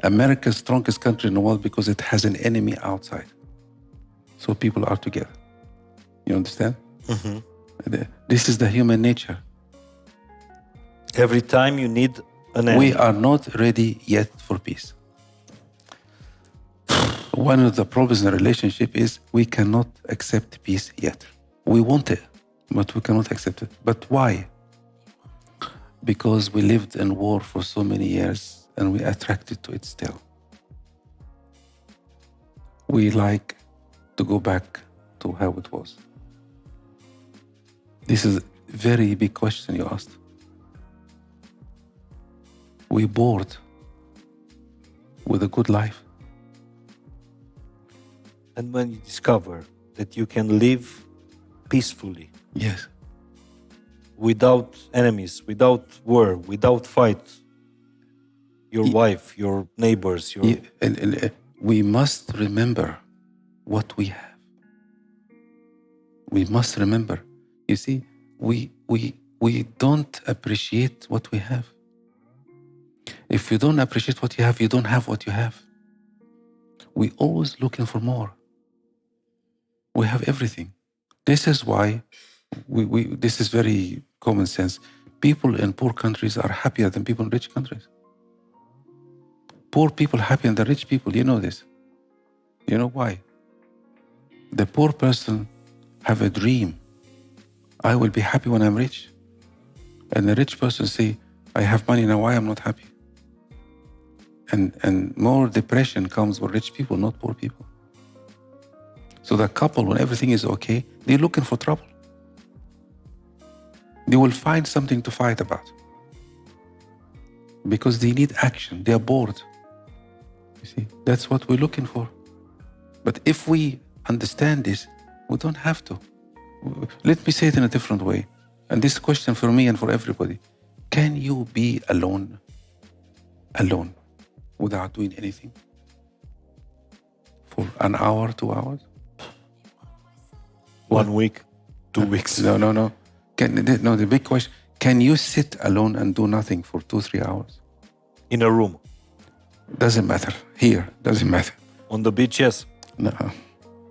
America is the strongest country in the world because it has an enemy outside. So people are together. You understand? This is the human nature. Every time you need an enemy. We are not ready yet for peace. One of the problems in a relationship is we cannot accept peace yet. We want it, but we cannot accept it. But why? Because we lived in war for so many years and we are attracted to it still. We like to go back to how it was. This is a very big question you asked. We're bored with a good life. And when you discover that you can live peacefully, Yes. without enemies, without war, without fight, your wife, your neighbors, your... Yeah, and we must remember what we have. We must remember. You see, we don't appreciate what we have. If you don't appreciate what you have, you don't have what you have. We're always looking for more. We have everything. This is why this is very common sense. People in poor countries are happier than people in rich countries. Poor people happier than rich people. You know this. You know why? The poor person have a dream. I will be happy when I'm rich. And the rich person say, I have money now, why I'm not happy? And more depression comes with rich people, not poor people. So the couple, when everything is okay, they're looking for trouble. They will find something to fight about. Because they need action. They are bored. You see, that's what we're looking for. But if we understand this, we don't have to. Let me say it in a different way. And this question for me and for everybody. Can you be alone, without doing anything? For an hour, 2 hours? 1 week, 2 weeks. No. The big question, can you sit alone and do nothing for 2-3 hours? In a room. Doesn't matter. Here, doesn't matter. On the beach, yes.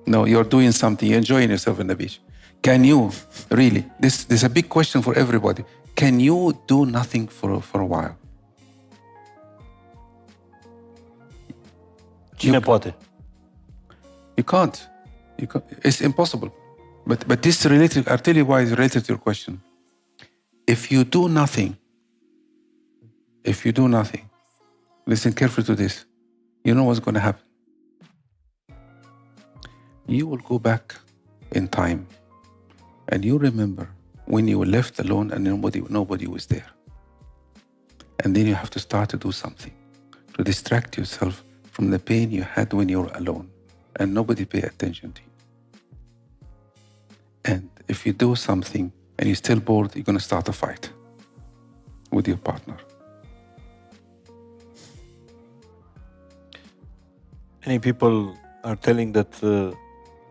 No, you're doing something, you're enjoying yourself on the beach. Can you, really, this is a big question for everybody. Can you do nothing for a while? Cine poate? You can't. It's impossible. But this is related. I'll tell you why it's related to your question. If you do nothing, listen carefully to this. You know what's going to happen. You will go back in time, and you remember when you were left alone and nobody was there. And then you have to start to do something to distract yourself from the pain you had when you were alone and nobody paid attention to you. And if you do something and you're still bored, you're going to start a fight with your partner. Many people are telling that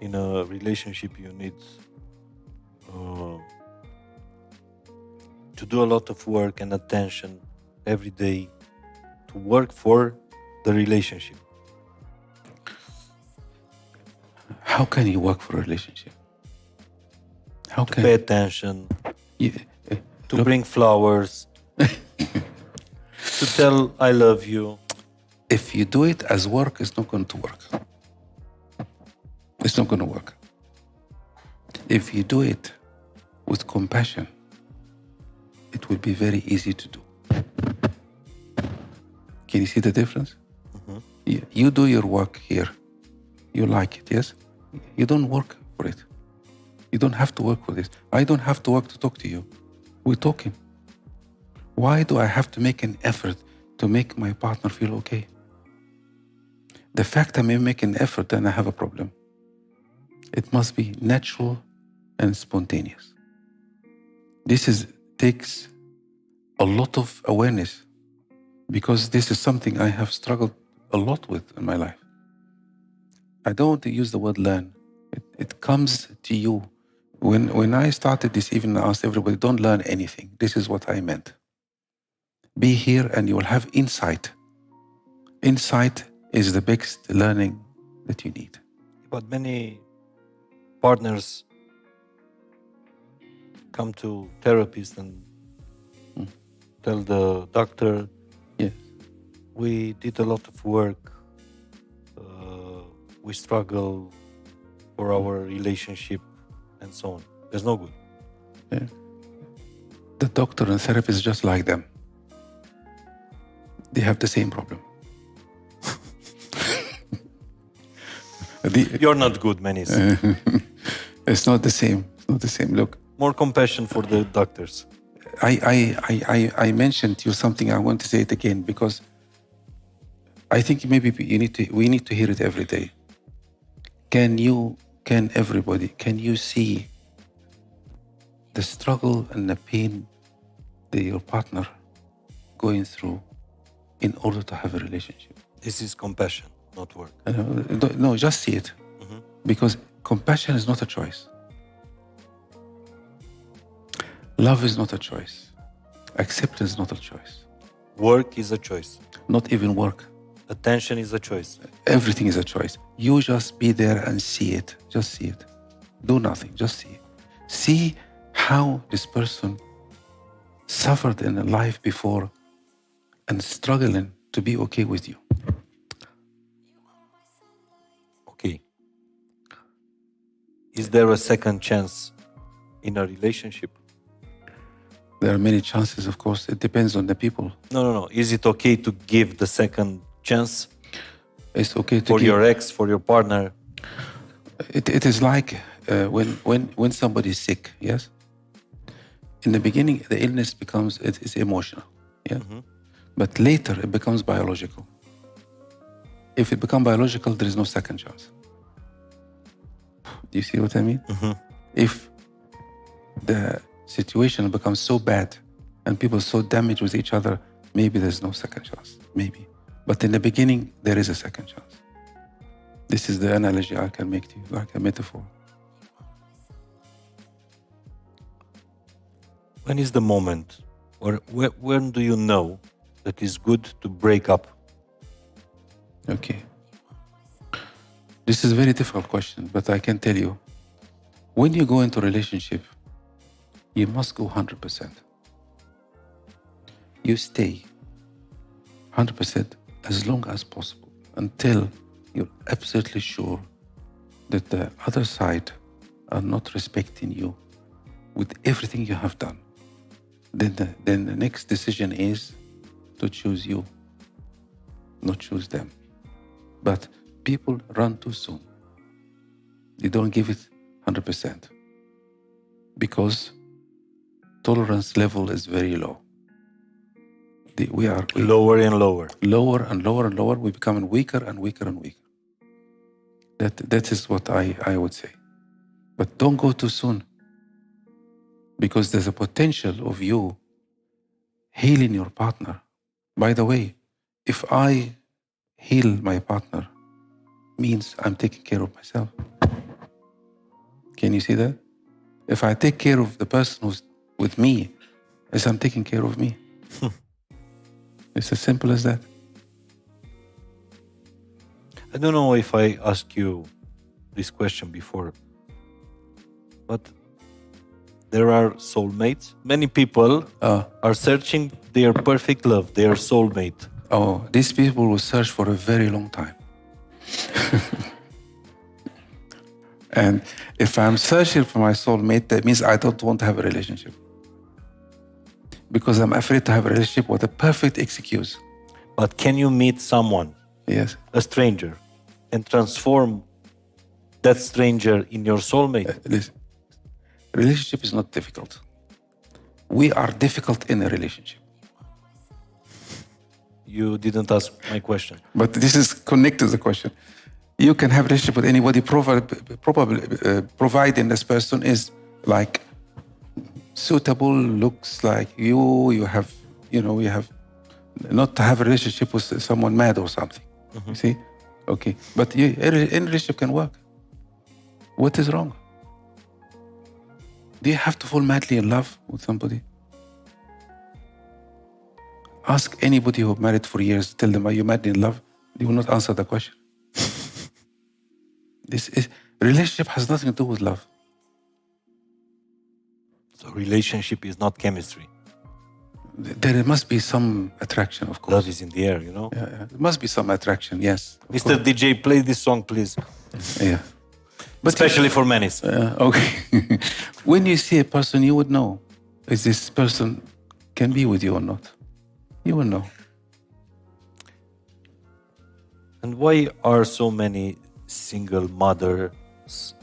in a relationship you need to do a lot of work and attention every day to work for the relationship. How can you work for a relationship? How To pay attention, to bring flowers, to tell I love you. If you do it as work, it's not going to work. It's not going to work. If you do it with compassion, it will be very easy to do. Can you see the difference? Mm-hmm. You do your work here. You like it, yes? You don't work for it. You don't have to work for this. I don't have to work to talk to you. We're talking. Why do I have to make an effort to make my partner feel okay? The fact I may make an effort, then I have a problem. It must be natural and spontaneous. This takes a lot of awareness, because this is something I have struggled a lot with in my life. I don't want to use the word learn. It comes to you. When I started this, even I asked everybody, don't learn anything. This is what I meant. Be here and you will have insight. Insight is the biggest learning that you need. But many partners come to therapists and tell the doctor, yes, we did a lot of work, we struggle for our relationship and so on. There's no good. Yeah. The doctor and therapist is just like them. They have the same problem. You're not good, Menis. It's not the same. It's not the same. Look, more compassion for the doctors. I mentioned to you something. I want to say it again because I think maybe we need to hear it every day. Can you see the struggle and the pain that your partner going through in order to have a relationship? This is compassion, not work. No, just see it. Mm-hmm. Because compassion is not a choice. Love is not a choice. Acceptance is not a choice. Work is a choice. Not even work. Attention is a choice. Everything is a choice. You just be there and see it. Just see it. Do nothing. Just see it. See how this person suffered in a life before and struggling to be okay with you. Okay. Is there a second chance in a relationship? There are many chances, of course. It depends on the people. No. Is it okay to give the second chance? It's okay to for give. Your ex, for your partner. It is like when somebody is sick. Yes. In the beginning, the illness it's emotional. Yeah. Mm-hmm. But later, it becomes biological. If it becomes biological, there is no second chance. Do you see what I mean? Mm-hmm. If the situation becomes so bad and people so damaged with each other, maybe there's no second chance. Maybe. But in the beginning, there is a second chance. This is the analogy I can make to you, like a metaphor. When is the moment, or when do you know that it's good to break up? Okay. This is a very difficult question, but I can tell you, when you go into a relationship, you must go 100%. You stay 100% as long as possible until you're absolutely sure that the other side are not respecting you with everything you have done, then the next decision is to choose you, not choose them. But people run too soon. They don't give it 100% because tolerance level is very low. We are Lower and lower. Lower and lower and lower. We become weaker and weaker and weaker. That is what I would say. But don't go too soon, because there's a potential of you healing your partner. By the way, if I heal my partner, means I'm taking care of myself. Can you see that? If I take care of the person who's with me, as I'm taking care of me. It's as simple as that. I don't know if I asked you this question before, but there are soulmates. Many people are searching their perfect love, their soulmate. Oh, these people will search for a very long time. And if I'm searching for my soulmate, that means I don't want to have a relationship. Because I'm afraid to have a relationship with a perfect excuse. But can you meet someone, Yes. a stranger, and transform that stranger in your soulmate? Listen, relationship is not difficult. We are difficult in a relationship. You didn't ask my question. But this is connected to the question. You can have a relationship with anybody, providing this person is like suitable, looks like you have, you have not to have a relationship with someone mad or something. You see? Okay. But any relationship can work. What is wrong? Do you have to fall madly in love with somebody? Ask anybody who married for years, tell them, are you madly in love? They will not answer the question. Relationship has nothing to do with love. So relationship is not chemistry. There must be some attraction, of course. Love is in the air, you know? Yeah. There must be some attraction, yes. Mr. DJ, play this song, please. Yeah. But Especially for Menis. Okay. When you see a person, you would know, is this person can be with you or not? You will know. And why are so many single mothers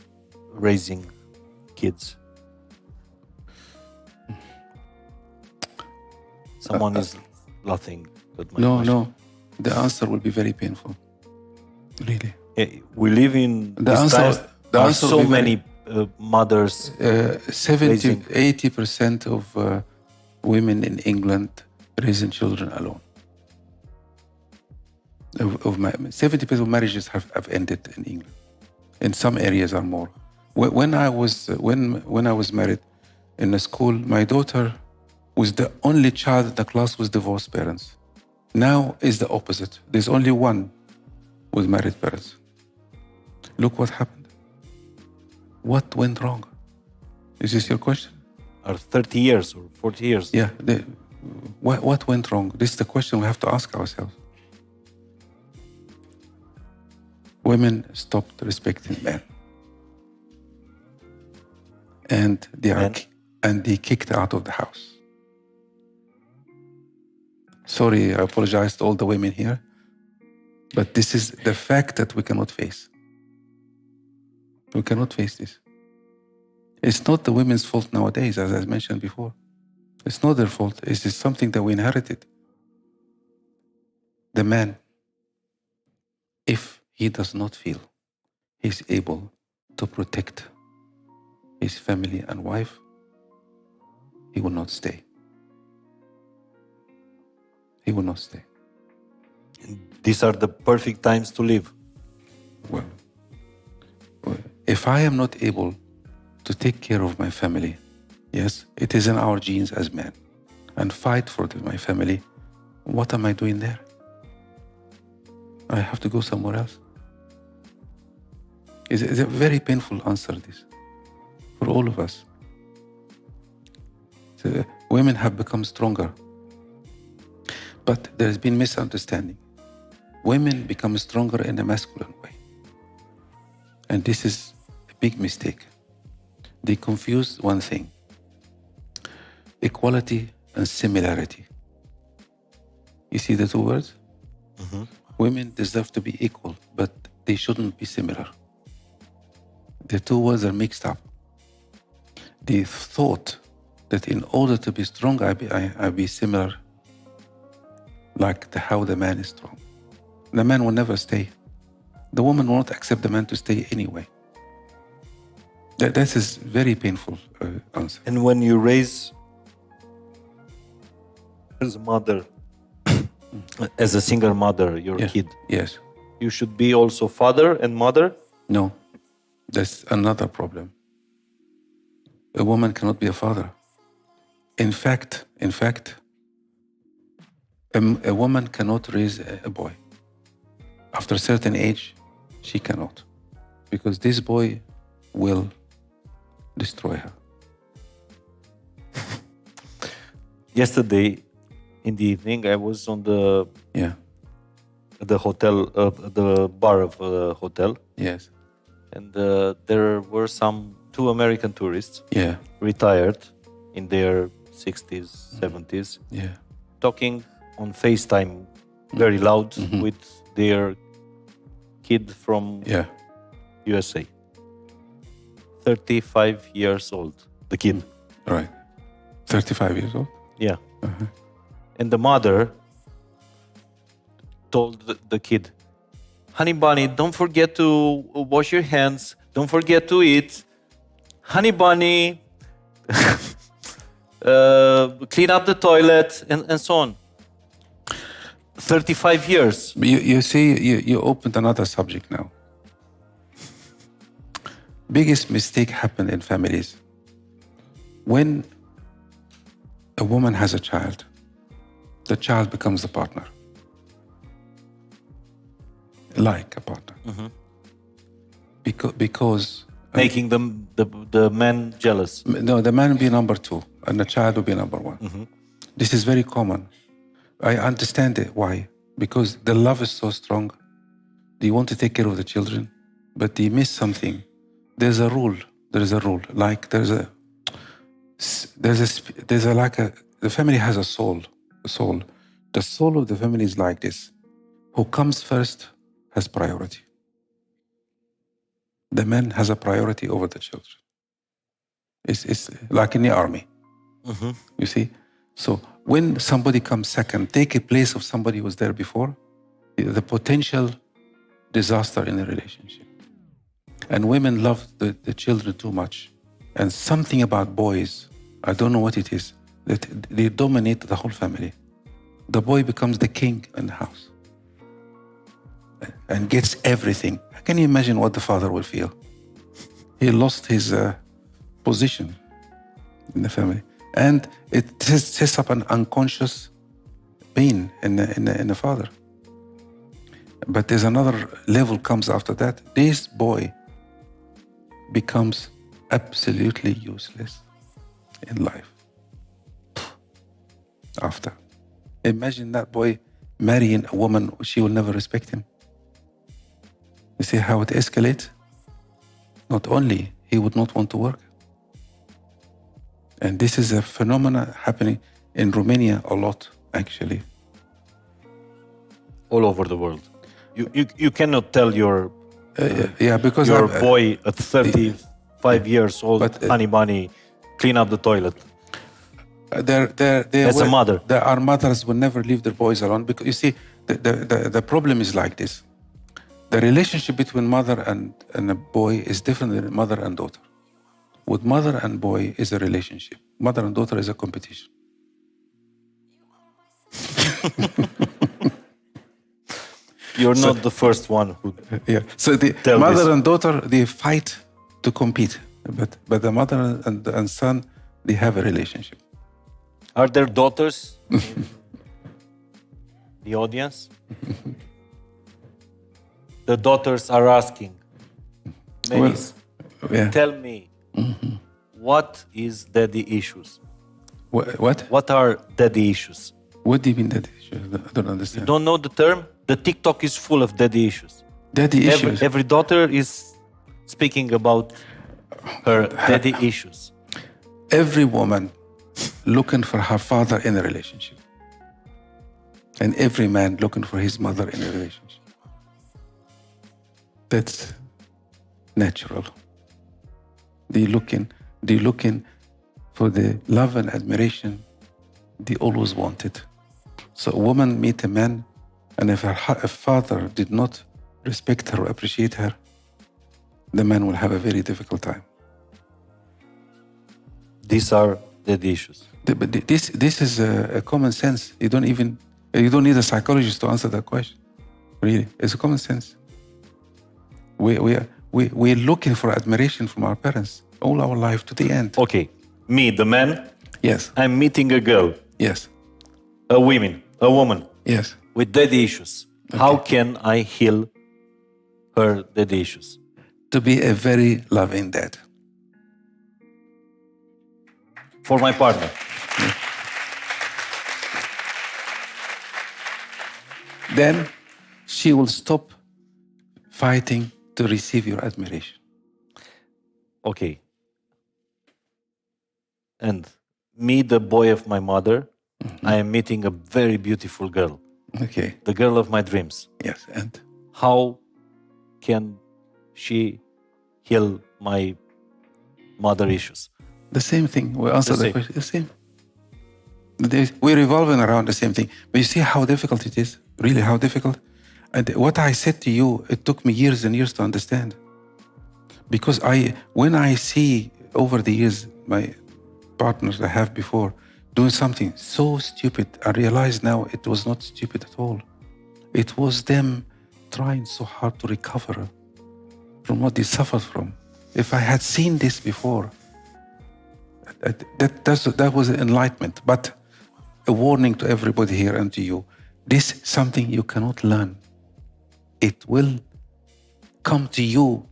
raising kids? Someone is laughing at my question. No. The answer will be very painful. Really. We live in The this answer- times. the There are answer so will be many mothers. 80% of women in England raising children alone. 70% of marriages have ended in England. In some areas are more. When I was married in a school, my daughter was the only child in the class with divorced parents. Now is the opposite. There's only one with married parents. Look what happened. What went wrong? Is this your question? Are 30 years or 40 years? Yeah. What went wrong? This is the question we have to ask ourselves. Women stopped respecting men. And they kicked out of the house. Sorry, I apologize to all the women here, but this is the fact that we cannot face. We cannot face this. It's not the women's fault nowadays, as I mentioned before. It's not their fault. It's just something that we inherited. The man, if he does not feel he's able to protect his family and wife, he will not stay. He will not stay. These are the perfect times to live. Well, if I am not able to take care of my family, yes, it is in our genes as men, and fight for my family, what am I doing there? I have to go somewhere else. It's a very painful answer, this, for all of us. So, women have become stronger. But there's been misunderstanding. Women become stronger in a masculine way. And this is a big mistake. They confuse one thing: equality and similarity. You see the two words? Mm-hmm. Women deserve to be equal, but they shouldn't be similar. The two words are mixed up. They thought that in order to be strong, I be similar, like how the man is strong. The man will never stay. The woman will not accept the man to stay anyway. That is very painful answer. And when you raise as a mother, as a single mother, your kid, Yes. you should be also father and mother? No, that's another problem. A woman cannot be a father. In fact, a woman cannot raise a boy. After a certain age, she cannot, because this boy will destroy her. Yesterday, in the evening, I was on the hotel, the bar of the hotel. Yes. And there were two American tourists, retired in their 60s, 70s, talking on FaceTime very loud with their kid from USA. 35 years old, the kid. Right. 35 years old? Yeah. And the mother told the kid, "Honey bunny, don't forget to wash your hands. Don't forget to eat. Honey bunny, clean up the toilet," and so on. 35 years. You see, you opened another subject now. Biggest mistake happened in families. When a woman has a child, the child becomes the partner. Like a partner. Because making the man jealous. No, the man will be number two and the child will be number one. This is very common. I understand it. Why? Because the love is so strong. They want to take care of the children, but they miss something. There's a rule. Like the family has a soul. The soul of the family is like this. Who comes first has priority. The man has a priority over the children. It's like in the army. You see? So when somebody comes second, take a place of somebody who was there before, the potential disaster in the relationship. And women love the children too much. And something about boys, I don't know what it is, that they dominate the whole family. The boy becomes the king in the house and gets everything. Can you imagine what the father will feel? He lost his position in the family. And it sets up an unconscious pain in the father. But there's another level comes after that. This boy becomes absolutely useless in life. After. Imagine that boy marrying a woman, she will never respect him. You see how it escalates? Not only he would not want to work. And this is a phenomenon happening in Romania a lot, actually. All over the world. You cannot tell your because your boy at 35 years old, honey bunny, clean up the toilet. As a mother. There are mothers who never leave their boys alone, because you see, the problem is like this. The relationship between mother and a boy is different than mother and daughter. With mother and boy is a relationship. Mother and daughter is a competition. You're not the first one who. So the mother and daughter, they fight to compete, but the mother and son, they have a relationship. Are there daughters in the audience? The daughters are asking, Menis, tell me, what is daddy issues? What? What are daddy issues? What do you mean daddy issues? I don't understand. You don't know the term? The TikTok is full of daddy issues. Daddy issues? Every daughter is speaking about her daddy issues. Every woman looking for her father in a relationship. And every man looking for his mother in a relationship. That's natural. They're looking for the love and admiration they always wanted. So a woman meet a man, and if her father did not respect her or appreciate her, the man will have a very difficult time. These are the issues. But this is a common sense. You don't need a psychologist to answer that question. Really, it's a common sense. We're looking for admiration from our parents all our life to the end. Okay, me, the man. Yes. I'm meeting a girl. Yes. A woman. Yes. With daddy issues. Okay. How can I heal her daddy issues? To be a very loving dad. For my partner. Yeah. Then she will stop fighting to receive your admiration. Okay. And me, the boy of my mother, I am meeting a very beautiful girl. Okay. The girl of my dreams. Yes, and? How can she heal my mother issues? The same thing. We answer the question. The same. We're revolving around the same thing. But you see how difficult it is? Really, how difficult? And what I said to you, it took me years and years to understand. Because when I see over the years my partners I have before doing something so stupid, I realize now it was not stupid at all. It was them trying so hard to recover from what they suffered from. If I had seen this before, that was enlightenment. But a warning to everybody here and to you, this is something you cannot learn. It will come to you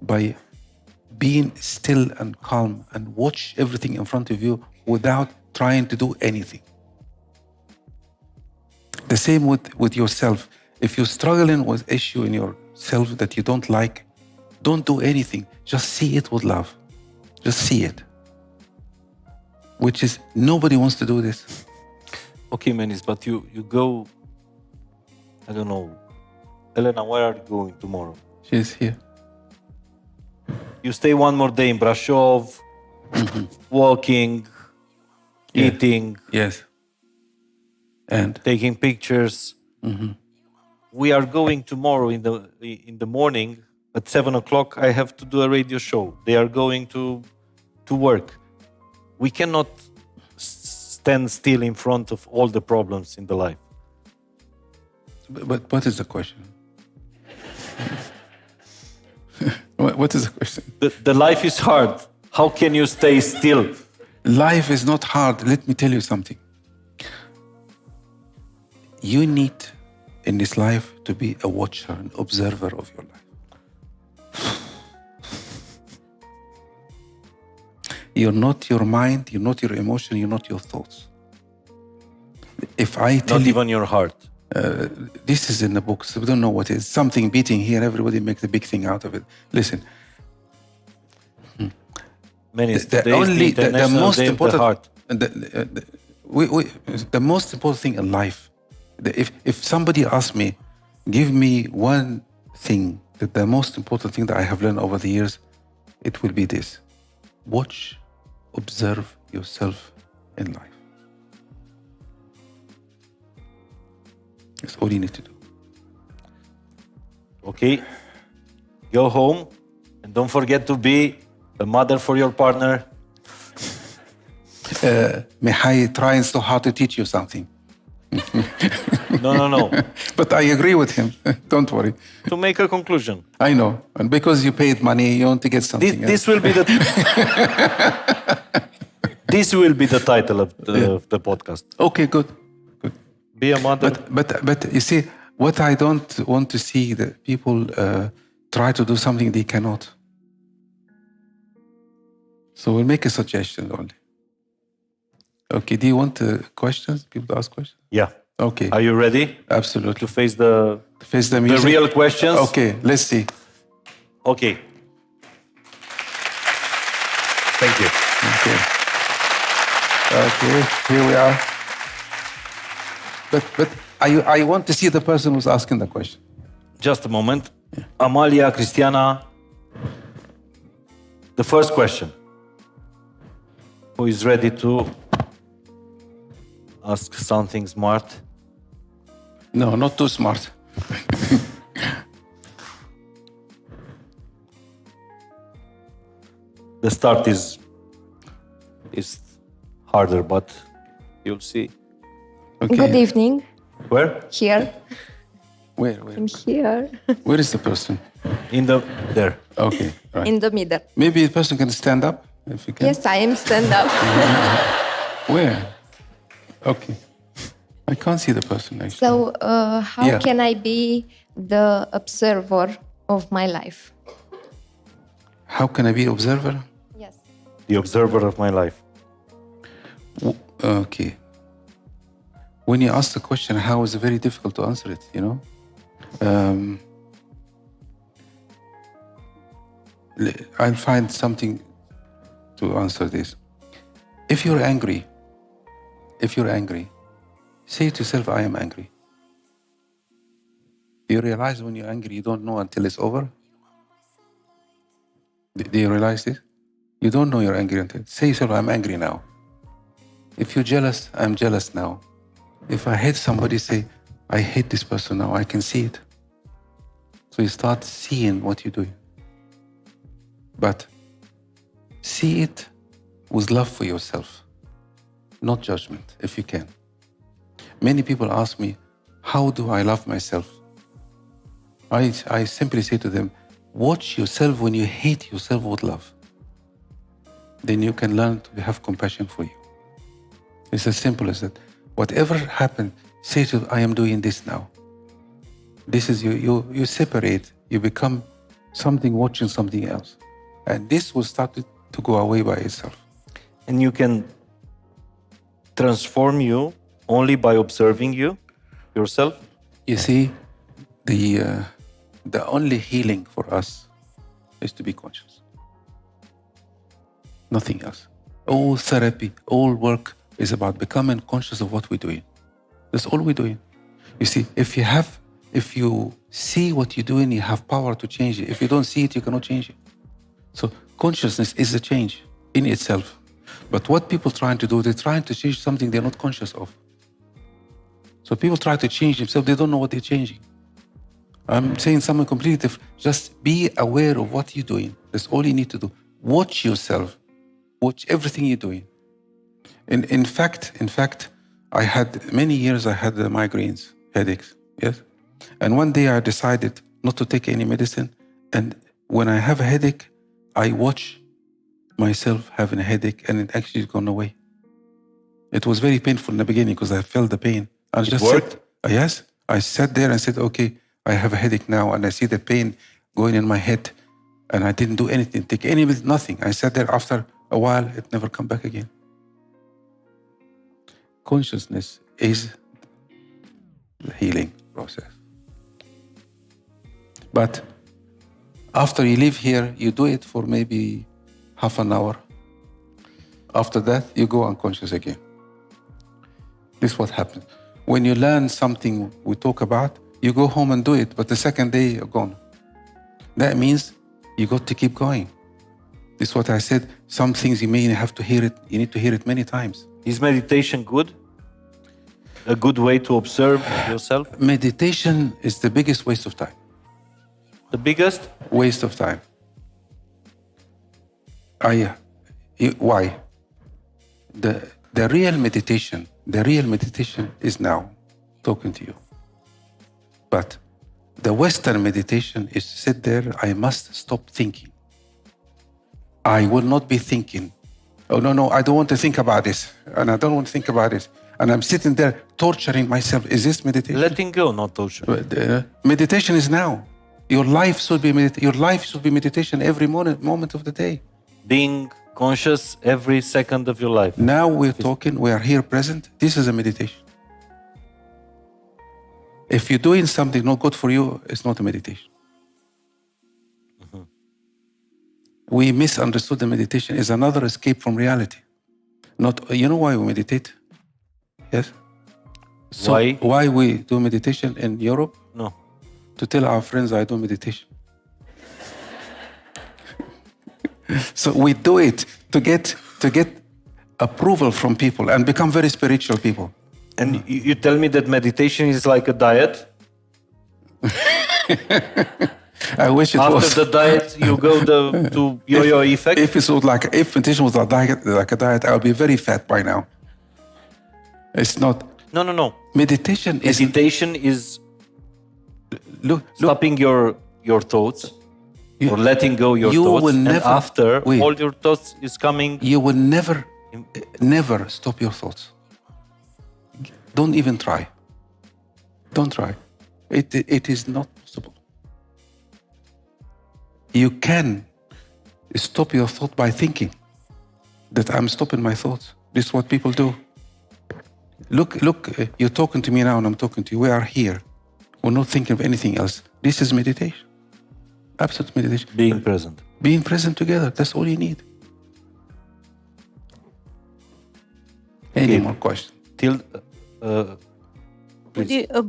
by being still and calm and watch everything in front of you without trying to do anything. The same with yourself. If you're struggling with issue in yourself that you don't like, don't do anything. Just see it with love. Just see it. Which is, nobody wants to do this. Okay, Menis, but you go, I don't know. Elena, where are you going tomorrow? She's here. You stay one more day in Brasov, walking, eating. Yes. And taking pictures. We are going tomorrow in the morning at 7 o'clock. I have to do a radio show. They are going to work. We cannot stand still in front of all the problems in the life. But what is the question? What is the question? The life is hard. How can you stay still? Life is not hard. Let me tell you something. You need in this life to be a watcher, an observer of your life. You're not your mind, you're not your emotion, you're not your thoughts. If I tell not you, even your heart. This is in the books. We don't know what it is. Something beating here. Everybody makes a big thing out of it. Listen. Menis, the most Day important, heart. The most important thing in life. If somebody asks me, give me one thing, the most important thing that I have learned over the years, it will be this: watch, observe yourself in life. That's all you need to do. Okay, go home and don't forget to be a mother for your partner. Mihai trying so hard to teach you something. No. But I agree with him. Don't worry. To make a conclusion. I know. And because you paid money, you want to get something. This will be the this will be the title of the podcast. Okay, good. Be a mother. But you see, what I don't want to see that people try to do something they cannot. So we'll make a suggestion only. Okay, do you want questions? People to ask questions? Yeah. Okay. Are you ready? Absolutely. To face the music? real questions? Okay, let's see. Okay. Thank you. Okay, here we are. But I want to see the person who's asking the question. Just a moment. Amalia, Cristiana, the first question. Who is ready to ask something smart? No, not too smart. The start is harder, but you'll see. Okay. Good evening. Where? Here. Where? I'm here. Where is the person? There. Okay, right. In the middle. Maybe the person can stand up, if you can. Yes, I am stand up. Where? Okay. I can't see the person actually. So, how Yeah. can I be the observer of my life? How can I be observer? Yes. The observer of my life. Okay. When you ask the question, how is it very difficult to answer it, you know? I'll find something to answer this. If you're angry, say to yourself, I am angry. You realize when you're angry, you don't know until it's over? Do you realize this? You don't know you're angry until... Say to yourself, I'm angry now. If you're jealous, I'm jealous now. If I hate somebody, say, I hate this person now, I can see it. So you start seeing what you're doing. But see it with love for yourself, not judgment, if you can. Many people ask me, how do I love myself? I simply say to them, watch yourself when you hate yourself with love. Then you can learn to have compassion for you. It's as simple as that. Whatever happened, say to, I am doing this now. This is you separate, you become something watching something else. And this will start to go away by itself. And you can transform you only by observing yourself? You see, the only healing for us is to be conscious. Nothing else. All therapy, all work is about becoming conscious of what we're doing. That's all we're doing. You see, if you see what you're doing, you have power to change it. If you don't see it, you cannot change it. So consciousness is a change in itself. But what people trying to do, they're trying to change something they're not conscious of. So people try to change themselves, they don't know what they're changing. I'm saying something completely different. Just be aware of what you're doing. That's all you need to do. Watch yourself. Watch everything you're doing. In fact, I had many years I had migraines, headaches, yes? And one day I decided not to take any medicine. And when I have a headache, I watch myself having a headache and it actually gone away. It was very painful in the beginning because I felt the pain. It worked? Yes. I sat there and said, okay, I have a headache now and I see the pain going in my head and I didn't do anything, take any medicine, nothing. I sat there after a while, it never come back again. Consciousness is the healing process. But after you leave here, you do it for maybe half an hour. After that, you go unconscious again. This is what happens. When you learn something we talk about, you go home and do it, but the second day, you're gone. That means you got to keep going. This is what I said. Some things you may have to hear it, you need to hear it many times. Is meditation good? A good way to observe yourself? Meditation is the biggest waste of time. The biggest? Waste of time. Why? The real meditation is now talking to you. But the Western meditation is to sit there, I must stop thinking. I will not be thinking. Oh, no, I don't want to think about this. And I don't want to think about this. And I'm sitting there torturing myself. Is this meditation? Letting go, not torture. Meditation is now. Your life should be meditation every moment of the day. Being conscious every second of your life. Now we're talking, we are here present. This is a meditation. If you're doing something not good for you, it's not a meditation. we misunderstood the meditation is another escape from reality. Not, you know why we meditate? Yes? So why we do meditation in Europe? No. To tell our friends I do meditation. So we do it to get approval from people and become very spiritual people. And you tell me that meditation is like a diet? I wish it was. After the diet, you go to yo-yo effect? If meditation was like a diet, I would be very fat by now. It's not. No. Meditation is stopping your thoughts or letting go your thoughts. And after all your thoughts is coming. You will never stop your thoughts. Don't even try. Don't try. It is not possible. You can stop your thought by thinking that I'm stopping my thoughts. This is what people do. Look, you're talking to me now and I'm talking to you. We are here. We're not thinking of anything else. This is meditation. Absolute meditation. Being present. Being present together. That's all you need. Any more questions?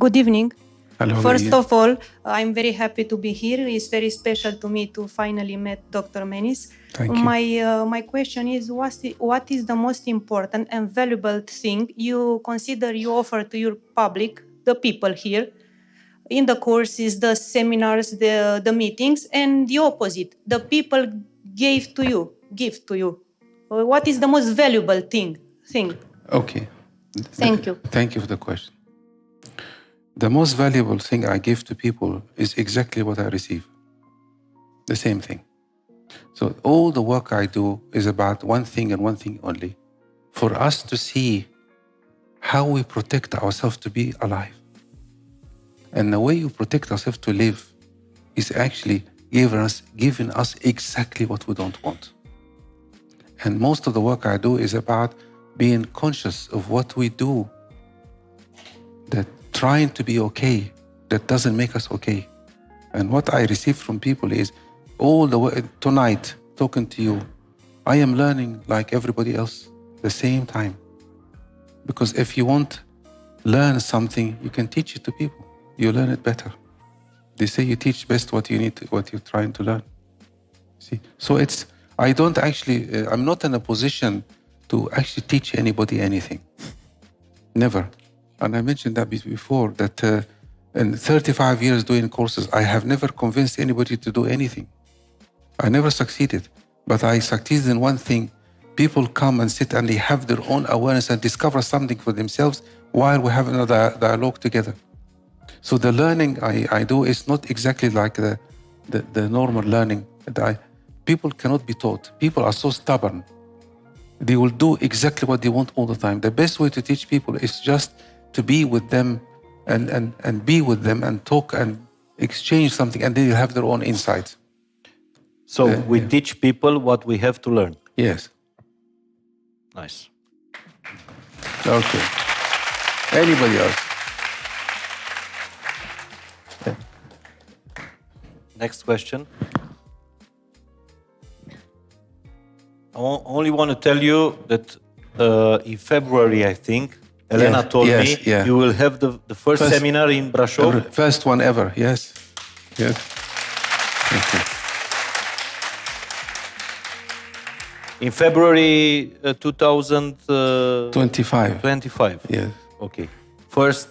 Good evening. Hello, First of all, I'm very happy to be here. It's very special to me to finally meet Dr. Menis. Thank you. My question is, what is the most important and valuable thing you consider you offer to your public, the people here, in the courses, the seminars, the meetings, and the opposite, the people give to you? What is the most valuable thing? Okay. Thank you. Thank you for the question. The most valuable thing I give to people is exactly what I receive. The same thing. So all the work I do is about one thing and one thing only. For us to see how we protect ourselves to be alive. And the way you protect ourselves to live is actually giving us exactly what we don't want. And most of the work I do is about being conscious of what we do, that trying to be okay, that doesn't make us okay. And what I receive from people is all the way tonight, talking to you, I am learning like everybody else the same time. Because if you want to learn something, you can teach it to people. You learn it better. They say you teach best what you're trying to learn. See, so I'm not in a position to actually teach anybody anything. Never. And I mentioned that before, that in 35 years doing courses, I have never convinced anybody to do anything. I never succeeded, but I succeeded in one thing. People come and sit and they have their own awareness and discover something for themselves while we're having a dialogue together. So the learning I do is not exactly like the normal learning. People cannot be taught. People are so stubborn. They will do exactly what they want all the time. The best way to teach people is just to be with them and be with them and talk and exchange something, and they will have their own insights. So we teach people what we have to learn. Yes. Nice. Okay. Anybody else? Next question. I only want to tell you that in February, I think, Elena told me you will have the first seminar in Brașov. First one ever, yes. Yes. Okay. In February 2025. 25. Yes. Okay. First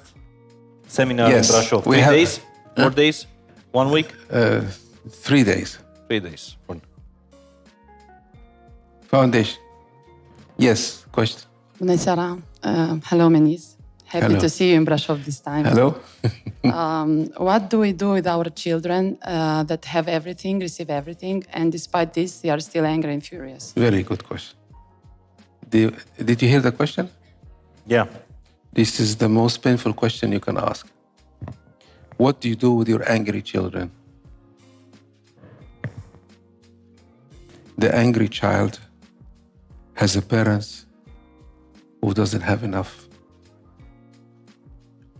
seminar in Brașov. 3 days? 4 days? 1 week? 3 days. 3 days. Foundation. Yes, question. Bună seara. Hello, Menis. Happy to see you in Brașov this time. Hello. What do we do with our children that have everything, receive everything, and despite this, they are still angry and furious? Very good question. Did you hear the question? Yeah. This is the most painful question you can ask. What do you do with your angry children? The angry child has a parent who doesn't have enough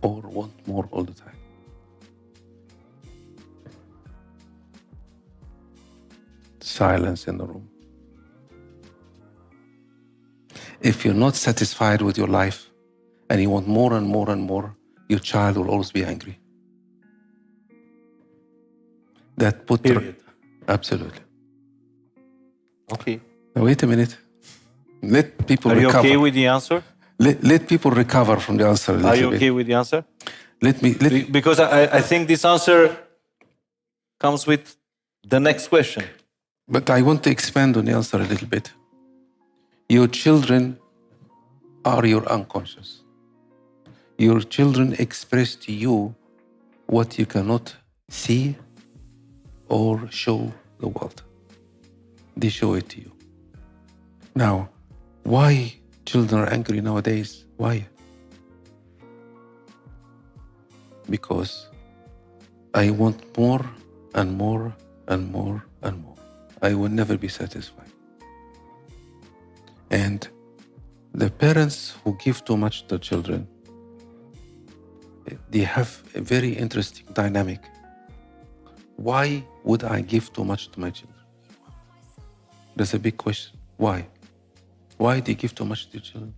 or want more all the time. silence in the room. If you're not satisfied with your life and you want more and more and more, your child will always be angry. That put... Period. Absolutely. Okay. Now, wait a minute. Let people Are you recover. okay with the answer? Let people recover from the answer a little Are you bit. okay with the answer? Because I think this answer comes with the next question. But I want to expand on the answer a little bit. Your children are your unconscious. Your children express to you what you cannot see or show the world. They show it to you. Now, why children are angry nowadays? Why? Because I want more and more and more and more. I will never be satisfied. And the parents who give too much to their children, they have a very interesting dynamic. Why would I give too much to my children? That's a big question. Why? Why do you give too much to your children?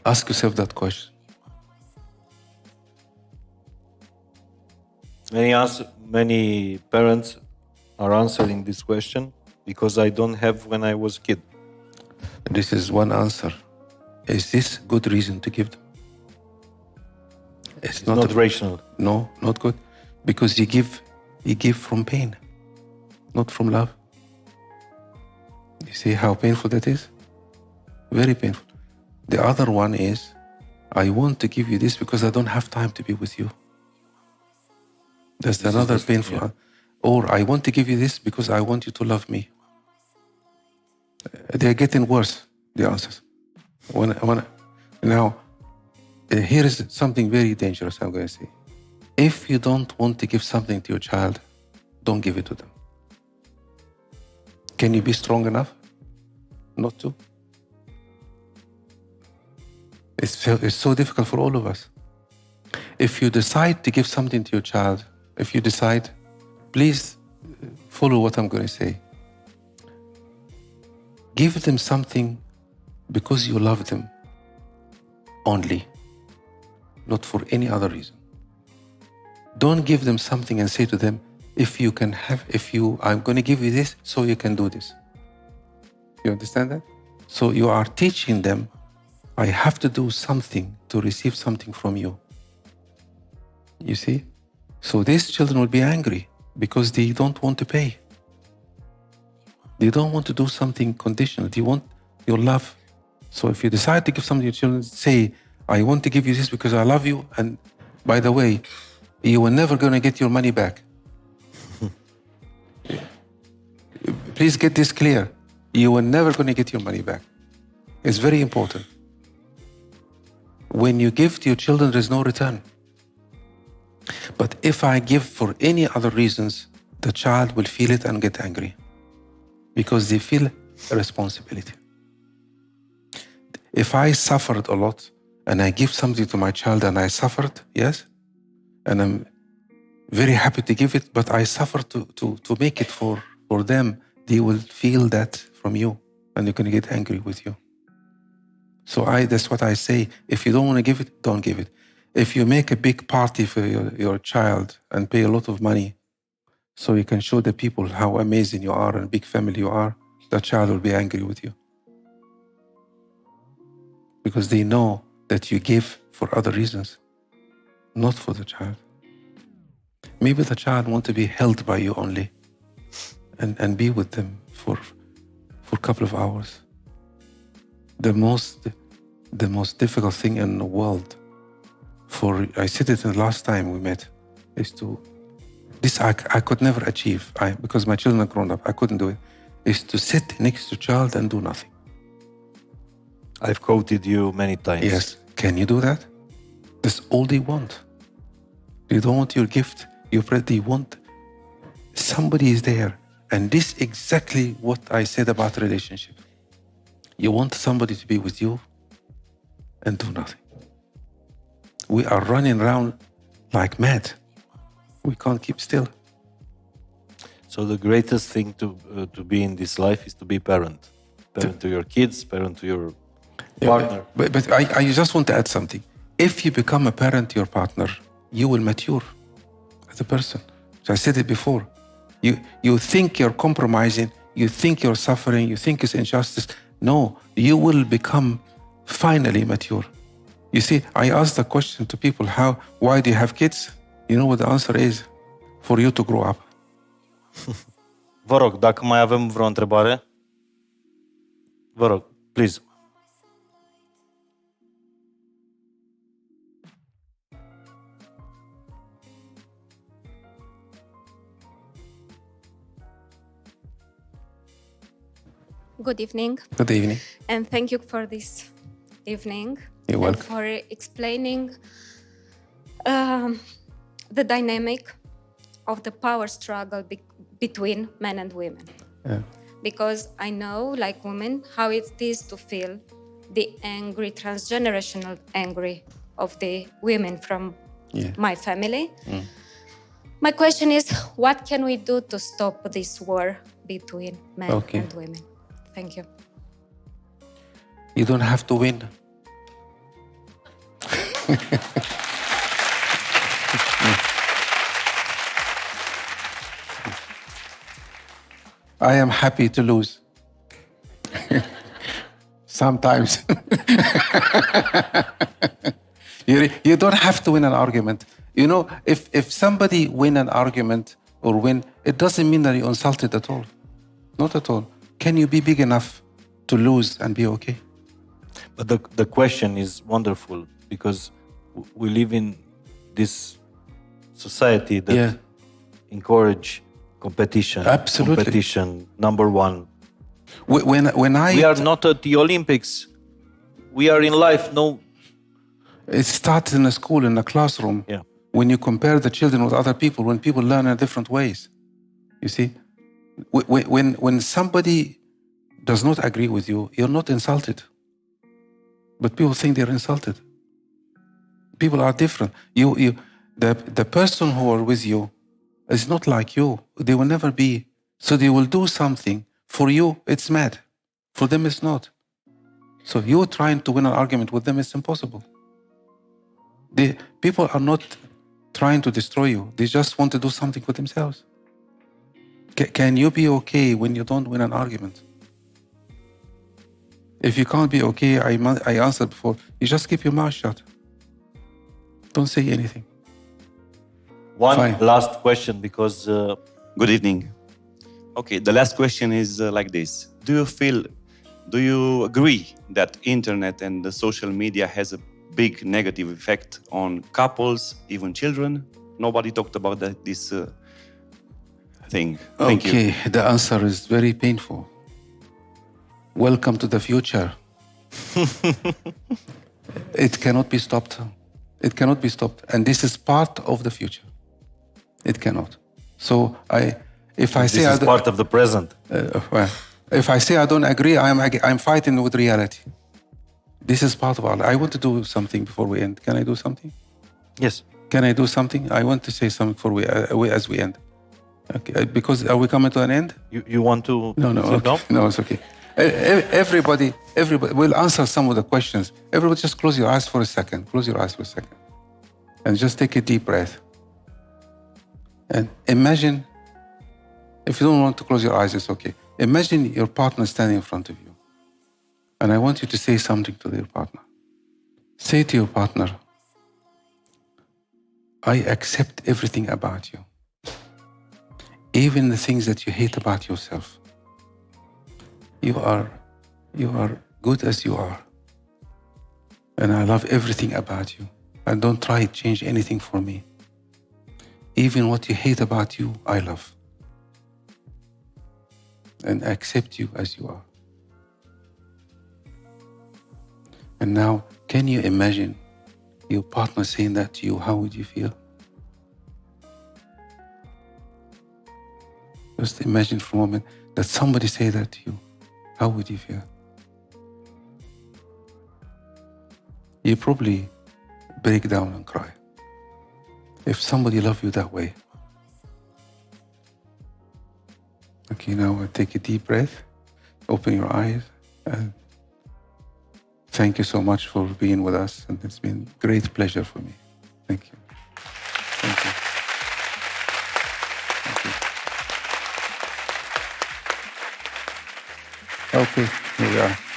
Ask yourself that question. Many parents are answering this question because I don't have when I was a kid. This is one answer. Is this good reason to give them? It's not rational. No, not good. Because you give from pain, not from love. You see how painful that is? Very painful. The other one is, I want to give you this because I don't have time to be with you. That's another painful one. Or I want to give you this because I want you to love me. They're getting worse, the answers. Now, here is something very dangerous I'm going to say. If you don't want to give something to your child, don't give it to them. Can you be strong enough not to? It's so difficult for all of us. If you decide to give something to your child, if you decide, please follow what I'm going to say. Give them something because you love them only, not for any other reason. Don't give them something and say to them, I'm going to give you this so you can do this. You understand that? So you are teaching them, I have to do something to receive something from you. You see? So these children will be angry because they don't want to pay. They don't want to do something conditional. They want your love. So if you decide to give something to your children, say, I want to give you this because I love you. And by the way, you are never going to get your money back. Please get this clear. You are never going to get your money back. It's very important. When you give to your children, there is no return. But if I give for any other reasons, the child will feel it and get angry because they feel a responsibility. If I suffered a lot and I give something to my child and I suffered, yes, and I'm very happy to give it, but I suffer to make it for them, they will feel that from you and they're going to get angry with you. So that's what I say. If you don't want to give it, don't give it. If you make a big party for your child and pay a lot of money so you can show the people how amazing you are and big family you are, the child will be angry with you. Because they know that you give for other reasons, not for the child. Maybe the child wants to be held by you only and be with them for a couple of hours. The most difficult thing in the world I said it the last time we met, I could never achieve, because my children are grown up, I couldn't do it, is to sit next to a child and do nothing. I've quoted you many times. Yes. Can you do that? That's all they want. They don't want your gift. They want somebody is there. And this is exactly what I said about relationship. You want somebody to be with you and do nothing. We are running around like mad. We can't keep still. So the greatest thing to be in this life is to be parent to your kids, parent to your partner. But I just want to add something. If you become a parent to your partner, you will mature as a person. So I said it before. You think you're compromising, you think you're suffering, you think it's injustice. No, you will become finally mature. You see, I asked the question to people, why do you have kids? You know what the answer is? For you to grow up. Vă rog, dacă mai avem vreo întrebare, vă rog, please. Good evening. Good evening. And thank you for this evening. You're welcome. And for explaining the dynamic of the power struggle between men and women. Yeah. Because I know, like women, how it is to feel the angry, transgenerational angry of the women from my family. My question is, what can we do to stop this war between men and women? Thank you. You don't have to win. I am happy to lose. Sometimes. You don't have to win an argument. You know, if somebody win an argument or win, it doesn't mean that you're insulted at all. Not at all. Can you be big enough to lose and be okay? But the question is wonderful because we live in this society that encourage competition. Absolutely. Competition, number one. We are not at the Olympics. We are in life. No. It starts in a school, in a classroom. Yeah. When you compare the children with other people, when people learn in different ways. You see? When somebody does not agree with you, you're not insulted. But people think they're insulted. People are different. The person who are with you is not like you. They will never be. So they will do something. For you, it's mad. For them, it's not. So you trying to win an argument with them, it's impossible. People are not trying to destroy you. They just want to do something for themselves. Can you be okay when you don't win an argument? If you can't be okay, I answered before, you just keep your mouth shut. Don't say anything. One last question because... Good evening. Okay, the last question is like this. Do you agree that internet and the social media has a big negative effect on couples, even children? Nobody talked about this thing. Thank you. Okay, the answer is very painful. Welcome to the future. It cannot be stopped. It cannot be stopped. And this is part of the future. It cannot. So if I say... This is part of the present. If I say I don't agree, I'm fighting with reality. This is part of our life. I want to do something before we end. Can I do something? Yes. Can I do something? I want to say something before as we end. Okay, because are we coming to an end? You want to... No, okay. No, it's okay. Everybody will answer some of the questions. Everybody just close your eyes for a second. Close your eyes for a second. And just take a deep breath. And imagine, if you don't want to close your eyes, it's okay. Imagine your partner standing in front of you. And I want you to say something to your partner. Say to your partner, I accept everything about you. Even the things that you hate about yourself. You are good as you are. And I love everything about you. And don't try to change anything for me. Even what you hate about you, I love. And I accept you as you are. And now, can you imagine your partner saying that to you? How would you feel? Just imagine for a moment that somebody say that to you. How would you feel? You probably break down and cry. If somebody loves you that way, Okay, now take a deep breath, open your eyes, and thank you so much for being with us, and it's been a great pleasure for me. Thank you. Thank you. Thank you. Okay, here we are.